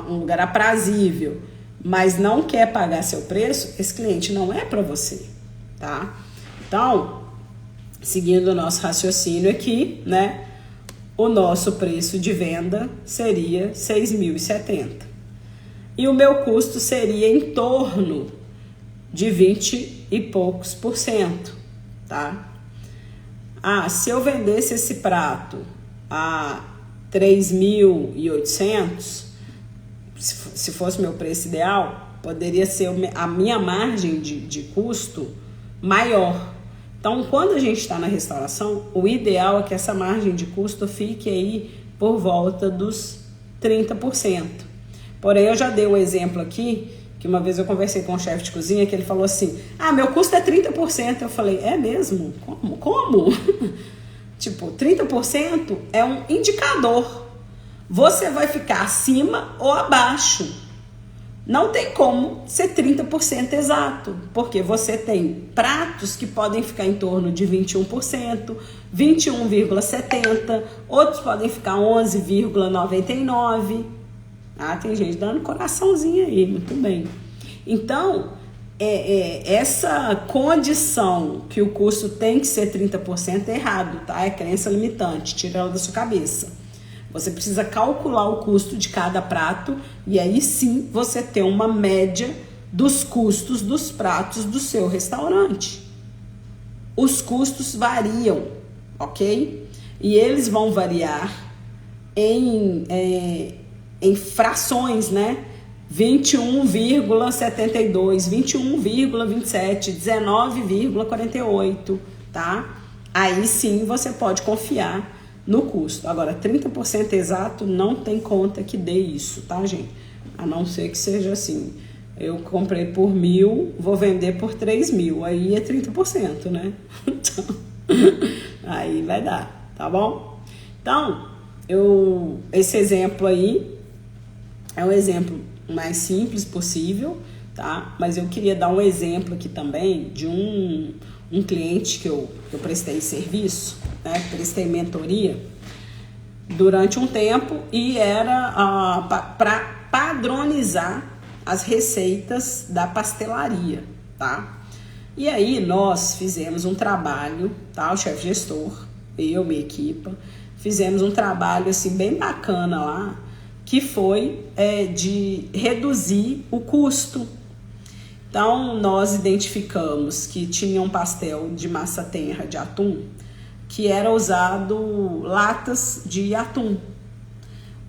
um lugar aprazível, mas não quer pagar seu preço, esse cliente não é para você, tá? Então, seguindo o nosso raciocínio aqui, né, o nosso preço de venda seria 6.070. E o meu custo seria em torno de 20 e poucos %, tá? Ah, se eu vendesse esse prato a 3.800, se fosse meu preço ideal, poderia ser a minha margem de custo maior. Então, quando a gente está na restauração, o ideal é que essa margem de custo fique aí por volta dos 30%. Porém, eu já dei um exemplo aqui, que uma vez eu conversei com um chefe de cozinha, que ele falou assim, meu custo é 30%. Eu falei, é mesmo? Como? Tipo, 30% é um indicador. Você vai ficar acima ou abaixo. Não tem como ser 30% exato, porque você tem pratos que podem ficar em torno de 21%, 21,70%, outros podem ficar 11,99%. Tem gente dando coraçãozinho aí, muito bem. Então, essa condição que o custo tem que ser 30% é errado, tá? É crença limitante, tira ela da sua cabeça. Você precisa calcular o custo de cada prato e aí sim você ter uma média dos custos dos pratos do seu restaurante. Os custos variam, ok? E eles vão variar em frações, né? 21,72, 21,27, 19,48, tá? Aí sim você pode confiar no custo. Agora, 30% exato não tem conta que dê isso, tá, gente? A não ser que seja assim, eu comprei por 1.000, vou vender por 3.000, aí é 30%, né? Então, aí vai dar, tá bom? Então, esse exemplo aí é um exemplo mais simples possível, tá? Mas eu queria dar um exemplo aqui também de um cliente que eu prestei serviço, né? Prestei mentoria durante um tempo e era para padronizar as receitas da pastelaria, tá? E aí nós fizemos um trabalho, tá? O chefe gestor, eu, minha equipe, fizemos um trabalho assim bem bacana lá, que foi de reduzir o custo. Então, nós identificamos que tinha um pastel de massa tenra de atum que era usado latas de atum.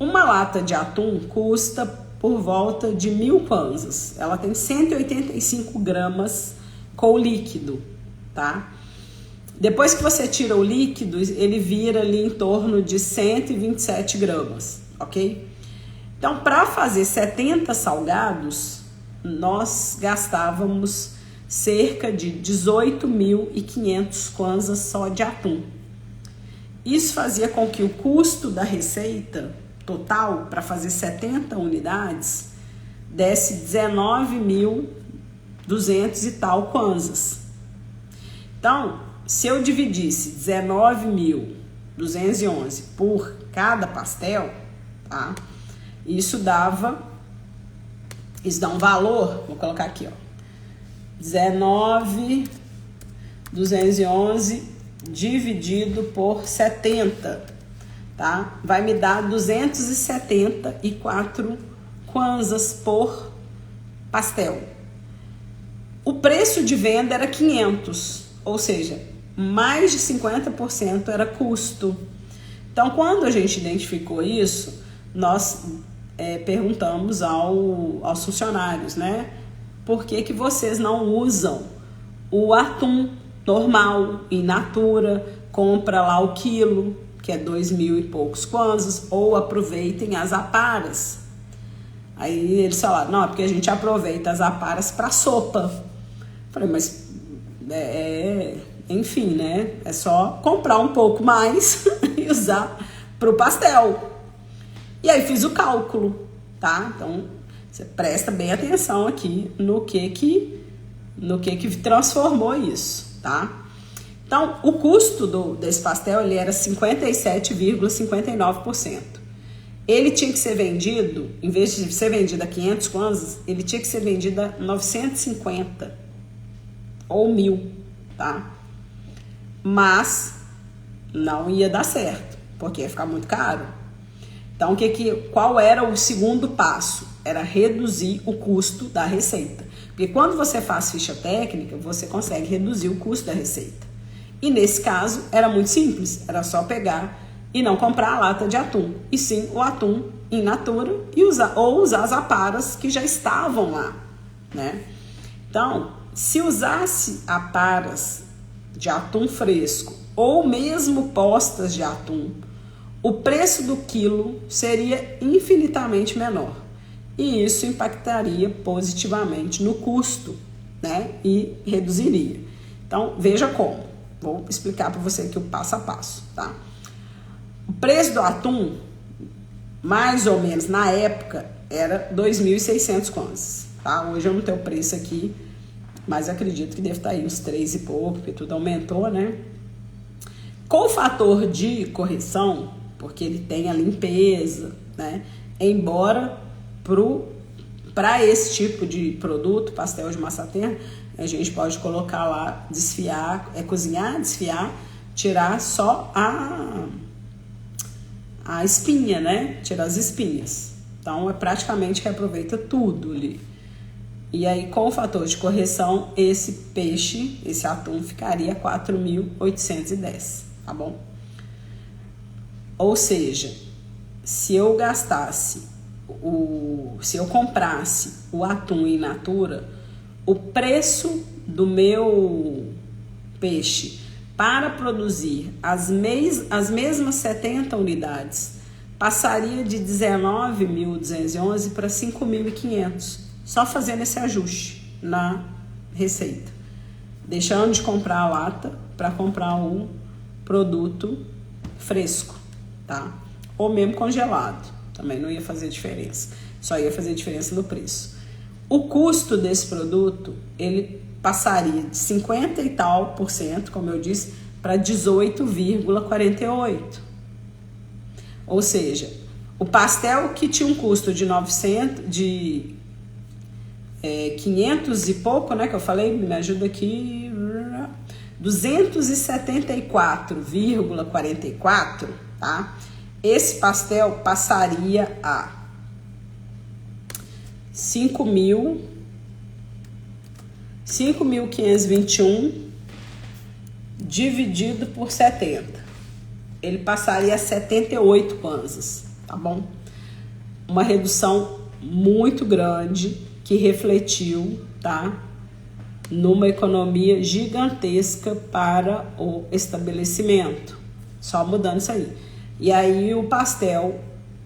Uma lata de atum custa por volta de 1.000 kwanzas. Ela tem 185 gramas com líquido, tá? Depois que você tira o líquido, ele vira ali em torno de 127 gramas, ok? Então, para fazer 70 salgados, nós gastávamos cerca de 18.500 kwanzas só de atum. Isso fazia com que o custo da receita total para fazer 70 unidades desse 19.200 e tal kwanzas. Então, se eu dividisse 19.211 por cada pastel, tá? Isso dá um valor, vou colocar aqui, ó, 19.211 dividido por 70, tá? Vai me dar 274 kwanzas por pastel. O preço de venda era 500, ou seja, mais de 50% era custo. Então, quando a gente identificou isso, nós perguntamos aos funcionários, né? Por que vocês não usam o atum normal, in natura, compra lá o quilo, que é 2.000 e poucos kwanzas, ou aproveitem as aparas. Aí eles falaram, não, é porque a gente aproveita as aparas para sopa. Falei, mas enfim, né? É só comprar um pouco mais e usar para o pastel. E aí fiz o cálculo, tá? Então, você presta bem atenção aqui no que transformou isso, tá? Então, o custo desse pastel, ele era 57,59%. Ele tinha que ser vendido, em vez de ser vendido a 500 kwanzas, ele tinha que ser vendido a 950 ou 1.000, tá? Mas não ia dar certo, porque ia ficar muito caro. Então, qual era o segundo passo? Era reduzir o custo da receita. Porque quando você faz ficha técnica, você consegue reduzir o custo da receita. E nesse caso, era muito simples. Era só pegar e não comprar a lata de atum. E sim o atum in natura ou usar as aparas que já estavam lá, né? Então, se usasse aparas de atum fresco ou mesmo postas de atum, o preço do quilo seria infinitamente menor. E isso impactaria positivamente no custo, né? E reduziria. Então, veja como. Vou explicar para você aqui o passo a passo, tá? O preço do atum, mais ou menos, na época, era 2.600 kwanzas, tá? Hoje eu não tenho o preço aqui, mas acredito que deve estar aí uns 3 e pouco, porque tudo aumentou, né? Com o fator de correção, porque ele tem a limpeza, né? Embora para esse tipo de produto, pastel de massa tenra, a gente pode colocar lá, desfiar, cozinhar, desfiar, tirar só a espinha, né? Tirar as espinhas. Então, praticamente reaproveita tudo ali. E aí, com o fator de correção, esse atum ficaria 4.810, tá bom? Ou seja, se eu comprasse o atum in natura, o preço do meu peixe para produzir as mesmas 70 unidades passaria de 19.211 para 5.500, só fazendo esse ajuste na receita, deixando de comprar a lata para comprar um produto fresco, tá? Ou mesmo congelado, também não ia fazer diferença, só ia fazer diferença no preço. O custo desse produto, ele passaria de 50 e tal por cento, como eu disse, para 18,48. Ou seja, o pastel que tinha um custo de 500 e pouco, né, que eu falei, me ajuda aqui, 274,44, tá? Esse pastel passaria a 5.521 dividido por 70. Ele passaria a 78 kwanzas, tá bom? Uma redução muito grande que refletiu, tá? Numa economia gigantesca para o estabelecimento. Só mudando isso aí. E aí o pastel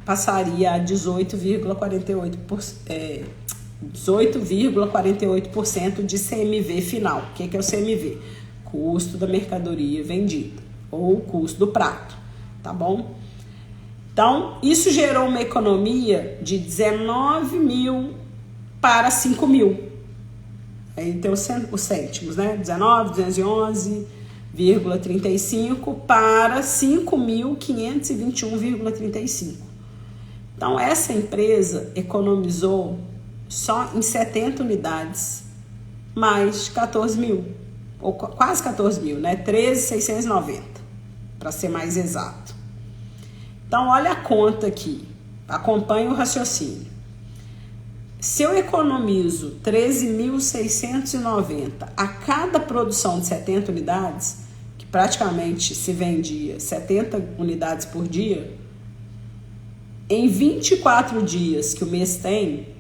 passaria a 18,48% de CMV final. O que é o CMV? Custo da mercadoria vendida, ou custo do prato, tá bom? Então, isso gerou uma economia de 19 mil para 5 mil. Aí tem os cêntimos, né? 19.211,35 para 5.521,35. Então, essa empresa economizou só em 70 unidades mais 14 mil, ou quase 14 mil, né? 13.690, para ser mais exato. Então, olha a conta aqui, acompanha o raciocínio. Se eu economizo 13.690 a cada produção de 70 unidades, que praticamente se vendia 70 unidades por dia, em 24 dias que o mês tem,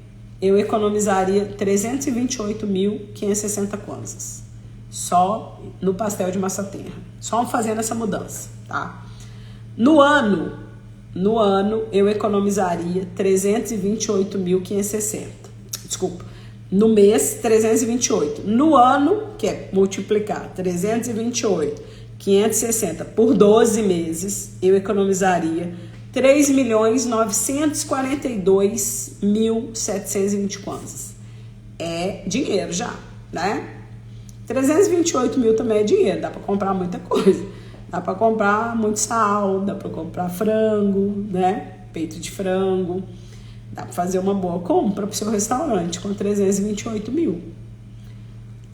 eu economizaria 328.560 kwanzas. Só no pastel de massa terra. Só fazendo essa mudança, tá? No ano eu economizaria 328.560. Desculpa. No mês, 328. No ano, que é multiplicar 328.560 por 12 meses, eu economizaria 3.942.720 kwanzas. É dinheiro já, né? 328 mil também é dinheiro, dá para comprar muita coisa. Dá para comprar muito sal, dá para comprar frango, né? Peito de frango. Dá para fazer uma boa compra para o seu restaurante com 328 mil.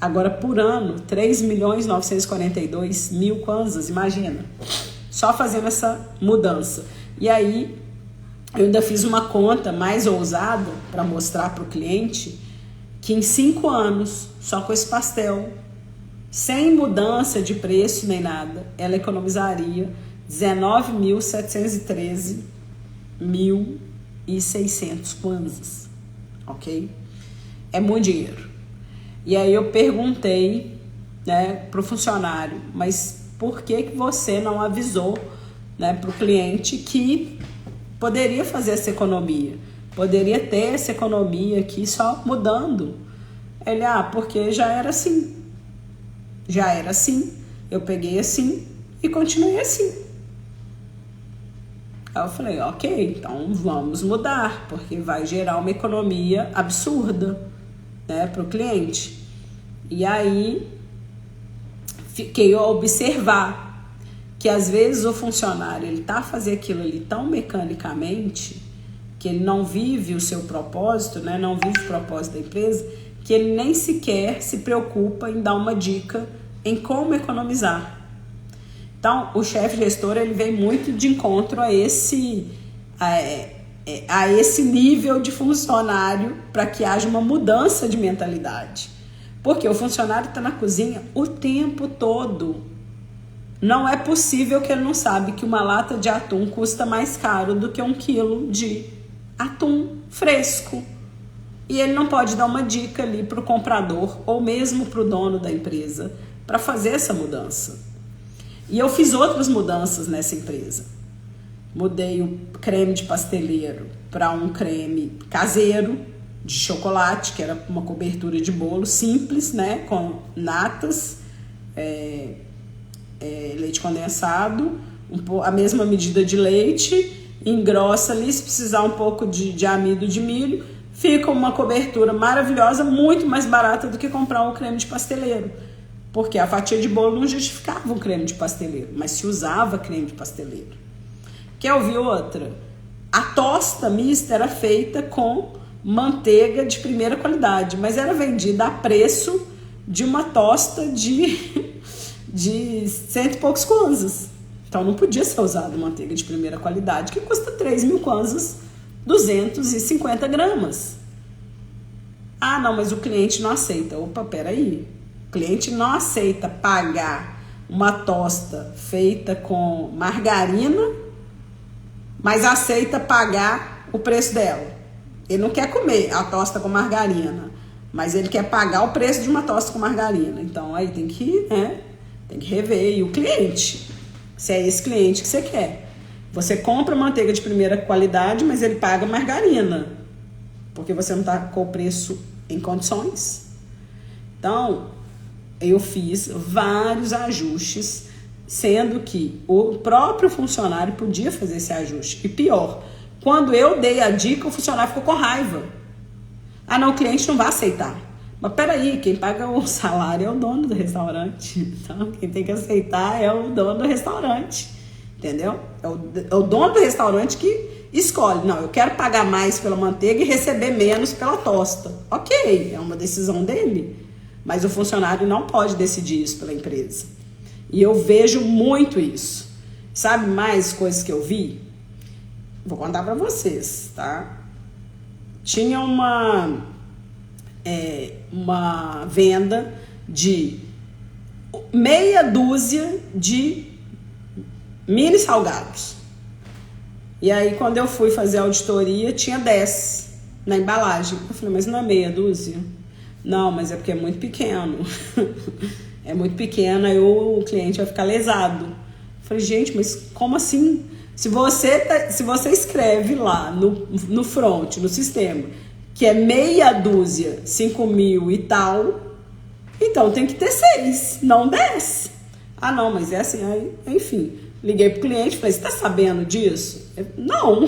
Agora, por ano, 3.942.000 kwanzas, imagina. Só fazendo essa mudança. E aí, eu ainda fiz uma conta mais ousada para mostrar para o cliente que em 5 anos, só com esse pastel, sem mudança de preço nem nada, ela economizaria 19.713.600 kwanzas, ok? É muito dinheiro. E aí eu perguntei, né, para o funcionário, mas por que você não avisou, né, para o cliente que poderia fazer essa economia? Poderia ter essa economia aqui só mudando. Ele, porque já era assim. Já era assim. Eu peguei assim e continuei assim. Aí eu falei, ok, então vamos mudar, porque vai gerar uma economia absurda, né, para o cliente. E aí fiquei a observar que às vezes o funcionário ele tá fazendo aquilo ali tão mecanicamente que ele não vive o seu propósito, né, não vive o propósito da empresa, que ele nem sequer se preocupa em dar uma dica em como economizar. Então, o chefe gestor ele vem muito de encontro a esse nível de funcionário para que haja uma mudança de mentalidade. Porque o funcionário está na cozinha o tempo todo. Não é possível que ele não sabe que uma lata de atum custa mais caro do que 1 quilo de atum fresco. E ele não pode dar uma dica ali para o comprador ou mesmo para o dono da empresa para fazer essa mudança. E eu fiz outras mudanças nessa empresa. Mudei o creme de pasteleiro para um creme caseiro de chocolate, que era uma cobertura de bolo simples, né, com natas, leite condensado, a mesma medida de leite, engrossa ali, se precisar um pouco de amido de milho, fica uma cobertura maravilhosa, muito mais barata do que comprar um creme de pasteleiro. Porque a fatia de bolo não justificava um creme de pasteleiro, mas se usava creme de pasteleiro. Quer ouvir outra? A tosta mista era feita com manteiga de primeira qualidade, mas era vendida a preço de uma tosta de 100 e poucos kwanzas. Então não podia ser usado manteiga de primeira qualidade, que custa 3.000 kwanzas, 250 gramas. Ah, não, mas o cliente não aceita. Opa, peraí. O cliente não aceita pagar uma tosta feita com margarina, mas aceita pagar o preço dela. Ele não quer comer a tosta com margarina, mas ele quer pagar o preço de uma tosta com margarina. Então aí tem que rever. E o cliente, se é esse cliente que você quer. Você compra manteiga de primeira qualidade, mas ele paga margarina, porque você não está com o preço em condições. Então, eu fiz vários ajustes, sendo que o próprio funcionário podia fazer esse ajuste. E pior, quando eu dei a dica, o funcionário ficou com raiva. Ah, não, o cliente não vai aceitar. Mas peraí, quem paga o salário é o dono do restaurante. Então, quem tem que aceitar é o dono do restaurante. Entendeu? É o dono do restaurante que escolhe. Não, eu quero pagar mais pela manteiga e receber menos pela tosta. Ok, é uma decisão dele. Mas o funcionário não pode decidir isso pela empresa. E eu vejo muito isso. Sabe mais coisas que eu vi? Vou contar pra vocês, tá? Tinha uma venda de meia dúzia de mini salgados. E aí, quando eu fui fazer a auditoria, tinha 10 na embalagem. Eu falei, mas não é meia dúzia? Não, mas é porque é muito pequeno. É muito pequeno, aí o cliente vai ficar lesado. Eu falei, gente, mas como assim? Se você escreve lá no front, no sistema, que é meia dúzia, 5.000 e tal, então tem que ter 6, não 10. Ah, não, mas é assim, aí, enfim. Liguei pro cliente e falei, você tá sabendo disso? Não.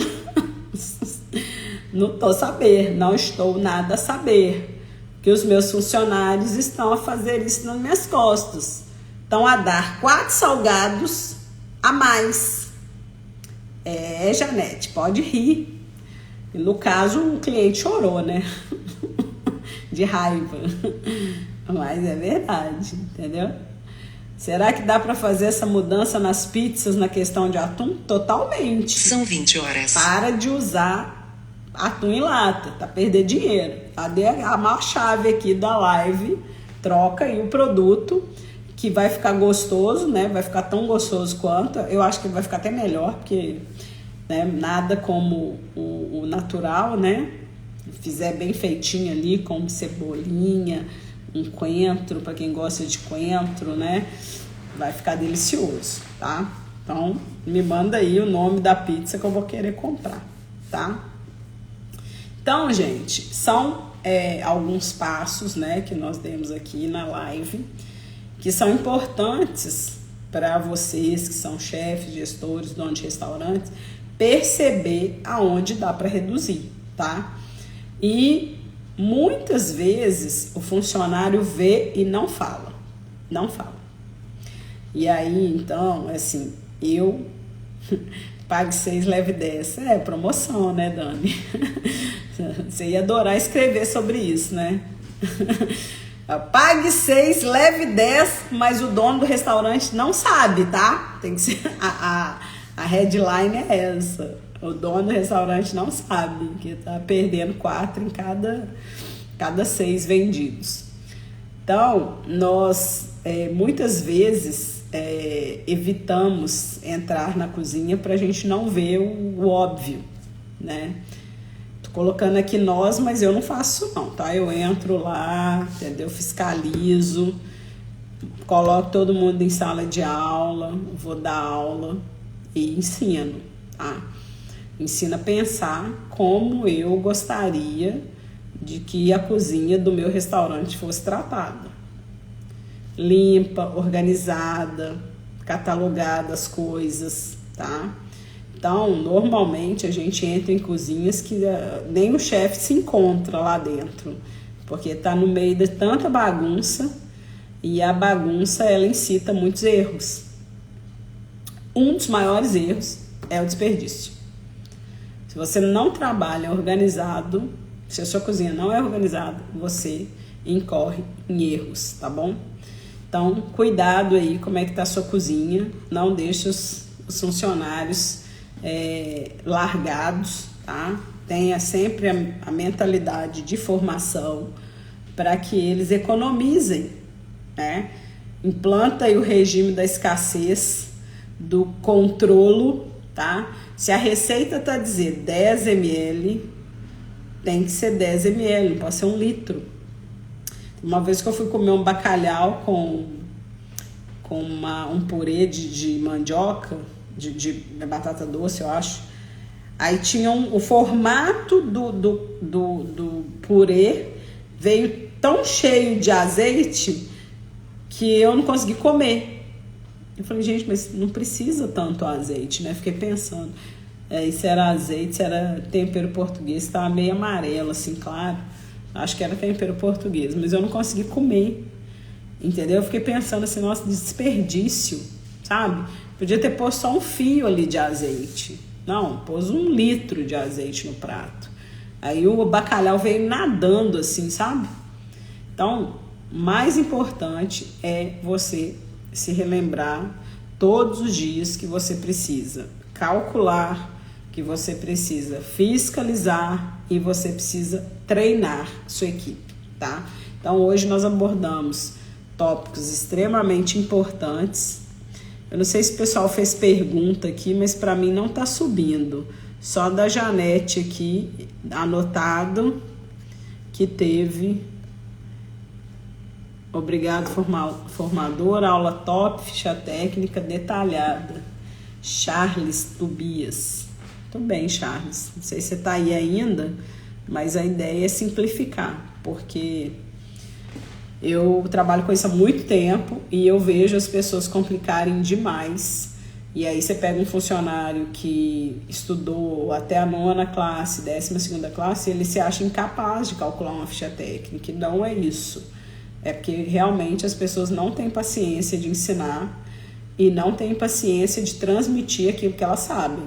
Não tô sabendo, não estou nada a saber. Que os meus funcionários estão a fazer isso nas minhas costas. Estão a dar 4 salgados a mais. Janete, pode rir. E no caso, o cliente chorou, né? De raiva. Mas é verdade, entendeu? Será que dá para fazer essa mudança nas pizzas na questão de atum? Totalmente. São 20 horas. Para de usar atum em lata, tá perdendo dinheiro. Cadê a maior chave aqui da live? Troca aí o produto, que vai ficar gostoso, né? Vai ficar tão gostoso quanto. Eu acho que vai ficar até melhor, porque né, nada como o natural, né? Fizer bem feitinho ali, com cebolinha, um coentro, para quem gosta de coentro, né? Vai ficar delicioso, tá? Então, me manda aí o nome da pizza que eu vou querer comprar, tá? Então, gente, são alguns passos, né, que nós demos aqui na live, que são importantes para vocês que são chefes, gestores, donos de restaurantes, perceber aonde dá para reduzir, tá? E muitas vezes o funcionário vê e não fala. Não fala. E aí, então, assim, eu pague 6, leve 10. É promoção, né, Dani? Você ia adorar escrever sobre isso, né? Pague 6, leve 10, mas o dono do restaurante não sabe, tá? Tem que ser a headline é essa. O dono do restaurante não sabe que tá perdendo 4 em cada 6 vendidos. Então, nós muitas vezes evitamos entrar na cozinha para a gente não ver o óbvio, né? Tô colocando aqui nós, mas eu não faço isso não, tá? Eu entro lá, entendeu? Fiscalizo, coloco todo mundo em sala de aula, vou dar aula e ensino, tá? Ensino a pensar como eu gostaria de que a cozinha do meu restaurante fosse tratada. Limpa, organizada, catalogada as coisas, tá? Então, normalmente a gente entra em cozinhas que nem o chefe se encontra lá dentro, porque tá no meio de tanta bagunça e a bagunça ela incita muitos erros. Um dos maiores erros é o desperdício. Se você não trabalha organizado, se a sua cozinha não é organizada, você incorre em erros, tá bom? Então, cuidado aí como é que tá a sua cozinha, não deixe os funcionários largados, tá? Tenha sempre a mentalidade de formação para que eles economizem, né? Implanta aí o regime da escassez, do controlo, tá? Se a receita tá dizendo 10 ml, tem que ser 10 ml, não pode ser 1 litro. Uma vez que eu fui comer um bacalhau com um purê de mandioca, de batata doce, eu acho. Aí tinha o formato do purê veio tão cheio de azeite que eu não consegui comer. Eu falei, gente, mas não precisa tanto azeite, né? Fiquei pensando, isso era azeite, isso era tempero português, estava meio amarelo, assim, claro. Acho que era tempero português, mas eu não consegui comer, entendeu? Eu fiquei pensando assim, nossa, desperdício, sabe? Podia ter posto só um fio ali de azeite. Não, pôs 1 litro de azeite no prato. Aí o bacalhau veio nadando assim, sabe? Então, mais importante é você se relembrar todos os dias que você precisa calcular, que você precisa fiscalizar e você precisa treinar sua equipe, tá? Então, hoje nós abordamos tópicos extremamente importantes. Eu não sei se o pessoal fez pergunta aqui, mas para mim não tá subindo. Só da Janete aqui, anotado, que teve. Obrigado, formador, aula top, ficha técnica detalhada. Charles Tobias. Tudo bem, Charles. Não sei se você tá aí ainda, mas a ideia é simplificar, porque eu trabalho com isso há muito tempo e eu vejo as pessoas complicarem demais. E aí você pega um funcionário que estudou até a 9ª classe, 12ª classe, e ele se acha incapaz de calcular uma ficha técnica. E não é isso. É porque realmente as pessoas não têm paciência de ensinar e não têm paciência de transmitir aquilo que elas sabem.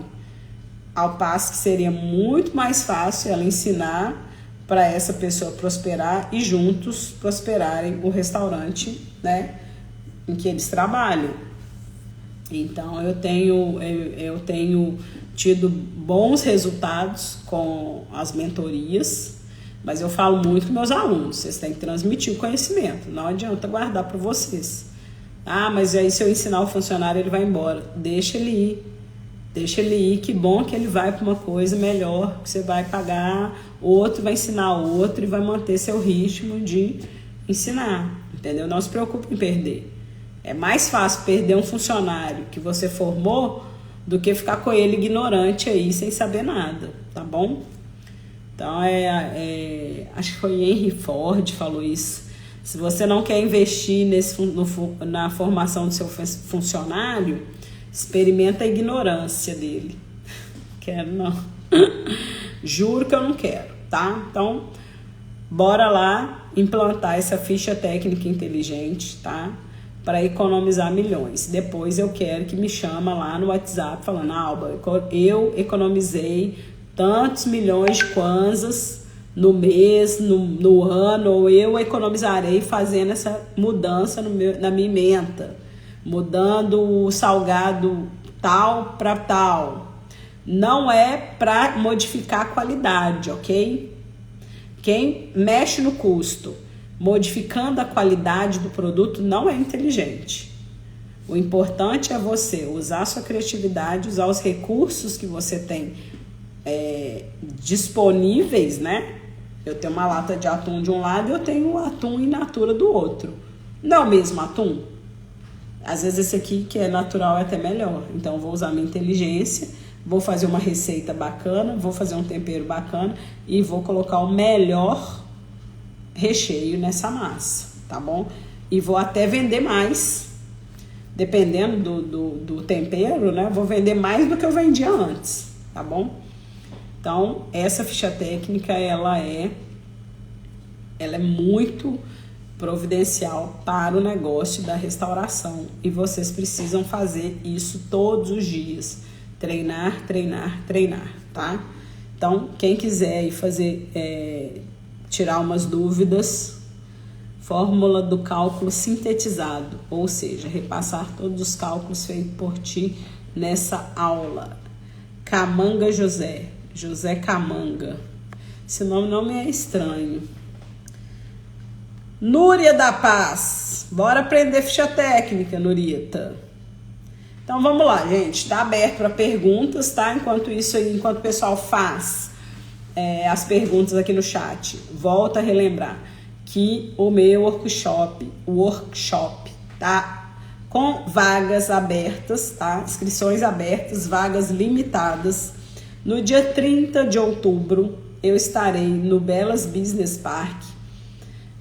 Ao passo que seria muito mais fácil ela ensinar para essa pessoa prosperar e juntos prosperarem o restaurante, né, em que eles trabalham. Então eu tenho tido bons resultados com as mentorias, mas eu falo muito com meus alunos, vocês têm que transmitir o conhecimento, não adianta guardar para vocês. Ah, mas aí se eu ensinar o funcionário ele vai embora. Deixa ele ir, que bom que ele vai para uma coisa melhor, que você vai pagar outro, vai ensinar outro e vai manter seu ritmo de ensinar, entendeu? Não se preocupe em perder. É mais fácil perder um funcionário que você formou do que ficar com ele ignorante aí, sem saber nada, tá bom? Então, acho que foi Henry Ford falou isso. Se você não quer investir na formação do seu funcionário, experimenta a ignorância dele. Quero não. Juro que eu não quero, tá? Então, bora lá implantar essa ficha técnica inteligente, tá? Para economizar milhões. Depois eu quero que me chama lá no WhatsApp falando, Alba, eu economizei tantos milhões de kwanzas no mês, no ano, ou eu economizarei fazendo essa mudança na minha ementa, mudando o salgado tal para tal. Não é para modificar a qualidade, ok? Quem mexe no custo, modificando a qualidade do produto, não é inteligente. O importante é você usar a sua criatividade, usar os recursos que você tem disponíveis, né? Eu tenho uma lata de atum de um lado e eu tenho o atum in natura do outro. Não é o mesmo atum? Às vezes esse aqui que é natural é até melhor. Então eu vou usar minha inteligência, vou fazer uma receita bacana, vou fazer um tempero bacana e vou colocar o melhor recheio nessa massa, tá bom? E vou até vender mais, dependendo do tempero, né? Vou vender mais do que eu vendia antes, tá bom? Então, essa ficha técnica, ela é muito providencial para o negócio da restauração. E vocês precisam fazer isso todos os dias. Treinar, treinar, treinar, tá? Então, quem quiser ir fazer, tirar umas dúvidas, fórmula do cálculo sintetizado, ou seja, repassar todos os cálculos feitos por ti nessa aula. Camanga José Camanga. Esse nome não me é estranho. Núria da Paz. Bora aprender ficha técnica, Nurita. Então vamos lá, gente. Tá aberto para perguntas, tá? Enquanto isso aí, enquanto o pessoal faz as perguntas aqui no chat, volta a relembrar que o meu workshop, tá com vagas abertas, tá? Inscrições abertas, vagas limitadas. No dia 30 de outubro, eu estarei no Belas Business Park,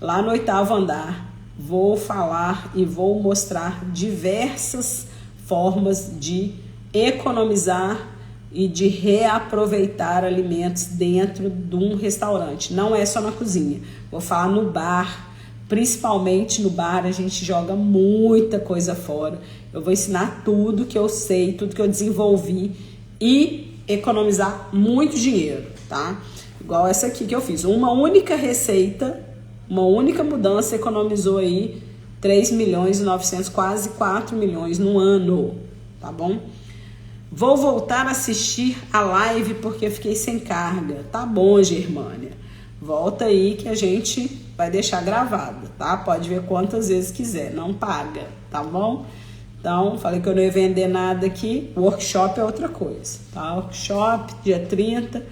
lá no 8º andar. Vou falar e vou mostrar diversas formas de economizar e de reaproveitar alimentos dentro de um restaurante. Não é só na cozinha. Vou falar no bar. Principalmente no bar, a gente joga muita coisa fora. Eu vou ensinar tudo que eu sei, tudo que eu desenvolvi e economizar muito dinheiro, tá? Igual essa aqui que eu fiz. Uma única receita, uma única mudança economizou aí 3.900.000, quase 4 milhões no ano, tá bom? Vou voltar a assistir a live porque eu fiquei sem carga. Tá bom, Germânia. Volta aí que a gente vai deixar gravada, tá? Pode ver quantas vezes quiser, não paga, tá bom? Então, falei que eu não ia vender nada aqui. Workshop é outra coisa, tá? Workshop, dia 30.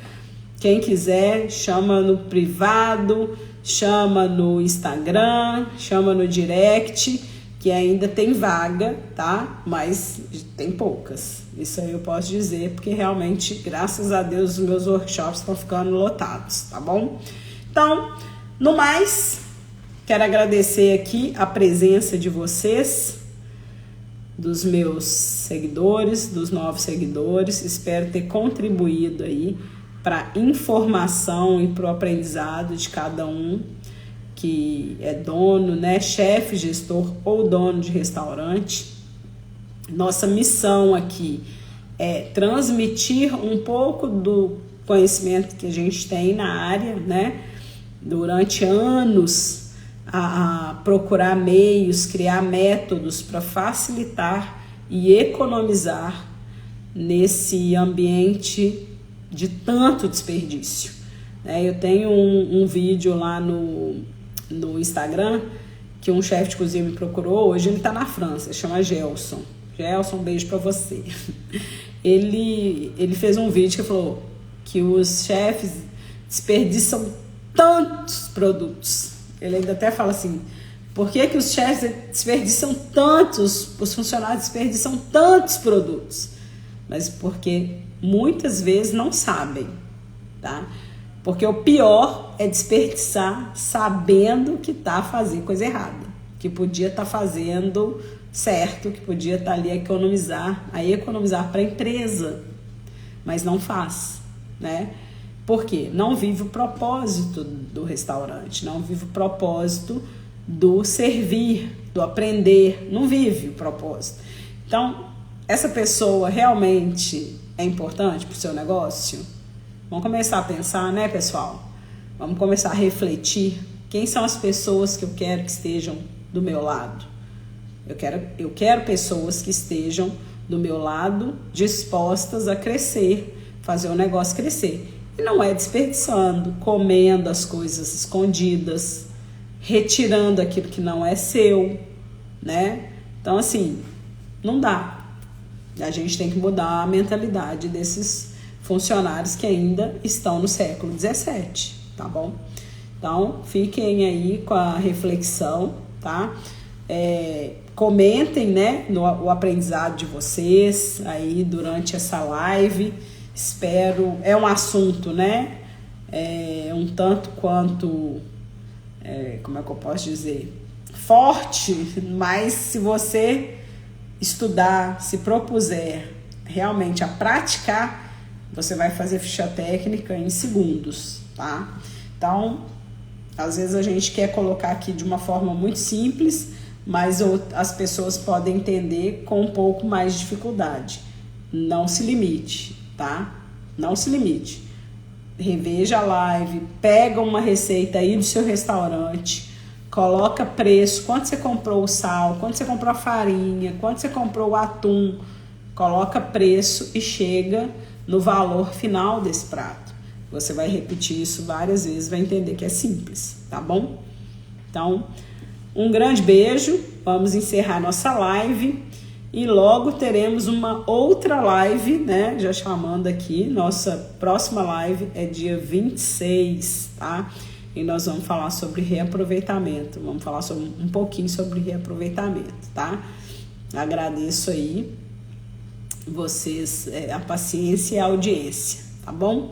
Quem quiser, chama no privado, chama no Instagram, chama no direct, que ainda tem vaga, tá? Mas tem poucas. Isso aí eu posso dizer, porque realmente, graças a Deus, os meus workshops estão ficando lotados, tá bom? Então, no mais, quero agradecer aqui a presença de vocês, dos meus seguidores, dos novos seguidores. Espero ter contribuído aí para informação e para o aprendizado de cada um que é dono, né, chefe, gestor ou dono de restaurante. Nossa missão aqui é transmitir um pouco do conhecimento que a gente tem na área, né? Durante anos, a procurar meios, criar métodos para facilitar e economizar nesse ambiente de tanto desperdício. Eu tenho um vídeo lá no Instagram que um chefe de cozinha me procurou. Hoje ele está na França, chama Gelson. Gelson, um beijo para você. Ele fez um vídeo que falou que os chefes desperdiçam tantos produtos. Ele ainda até fala assim: por que os chefes desperdiçam tantos, os funcionários desperdiçam tantos produtos? Mas porque muitas vezes não sabem, tá? Porque o pior é desperdiçar sabendo que tá fazendo coisa errada, que podia estar fazendo certo, que podia estar ali a economizar para a empresa, mas não faz, né? Por quê? Não vive o propósito do restaurante, não vive o propósito do servir, do aprender, não vive o propósito. Então, essa pessoa realmente é importante para o seu negócio? Vamos começar a pensar, né, pessoal? Vamos começar a refletir. Quem são as pessoas que eu quero que estejam do meu lado? Eu quero pessoas que estejam do meu lado dispostas a crescer, fazer o negócio crescer. E não é desperdiçando, comendo as coisas escondidas, retirando aquilo que não é seu, né? Então, assim, não dá. A gente tem que mudar a mentalidade desses funcionários que ainda estão no século XVII, tá bom? Então, fiquem aí com a reflexão, tá? Comentem, né, o aprendizado de vocês aí durante essa live. Espero, é um assunto, né, um tanto quanto, como é que eu posso dizer, forte, mas se você estudar, se propuser realmente a praticar, você vai fazer ficha técnica em segundos, tá? Então, às vezes a gente quer colocar aqui de uma forma muito simples, mas as pessoas podem entender com um pouco mais de dificuldade. Não se limite, tá? Não se limite. Reveja a live, pega uma receita aí do seu restaurante, coloca preço, quanto você comprou o sal, quanto você comprou a farinha, quanto você comprou o atum, coloca preço e chega no valor final desse prato. Você vai repetir isso várias vezes, vai entender que é simples, tá bom? Então, um grande beijo, vamos encerrar nossa live e logo teremos uma outra live, né? Já chamando aqui, nossa próxima live é dia 26, tá? E nós vamos falar sobre reaproveitamento, vamos falar um pouquinho sobre reaproveitamento, tá? Agradeço aí vocês, a paciência e a audiência, tá bom?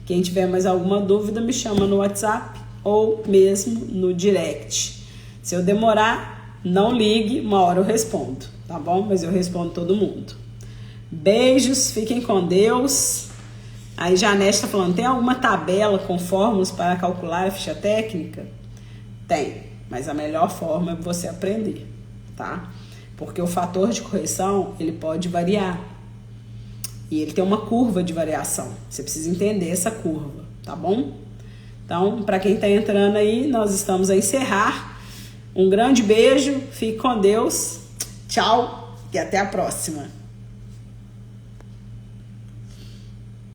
Quem tiver mais alguma dúvida, me chama no WhatsApp ou mesmo no direct. Se eu demorar, não ligue, uma hora eu respondo, tá bom? Mas eu respondo todo mundo. Beijos, fiquem com Deus. Aí Janete está falando, tem alguma tabela com fórmulas para calcular a ficha técnica? Tem, mas a melhor forma é você aprender, tá? Porque o fator de correção, ele pode variar. E ele tem uma curva de variação. Você precisa entender essa curva, tá bom? Então, para quem está entrando aí, nós estamos a encerrar. Um grande beijo, fique com Deus. Tchau e até a próxima.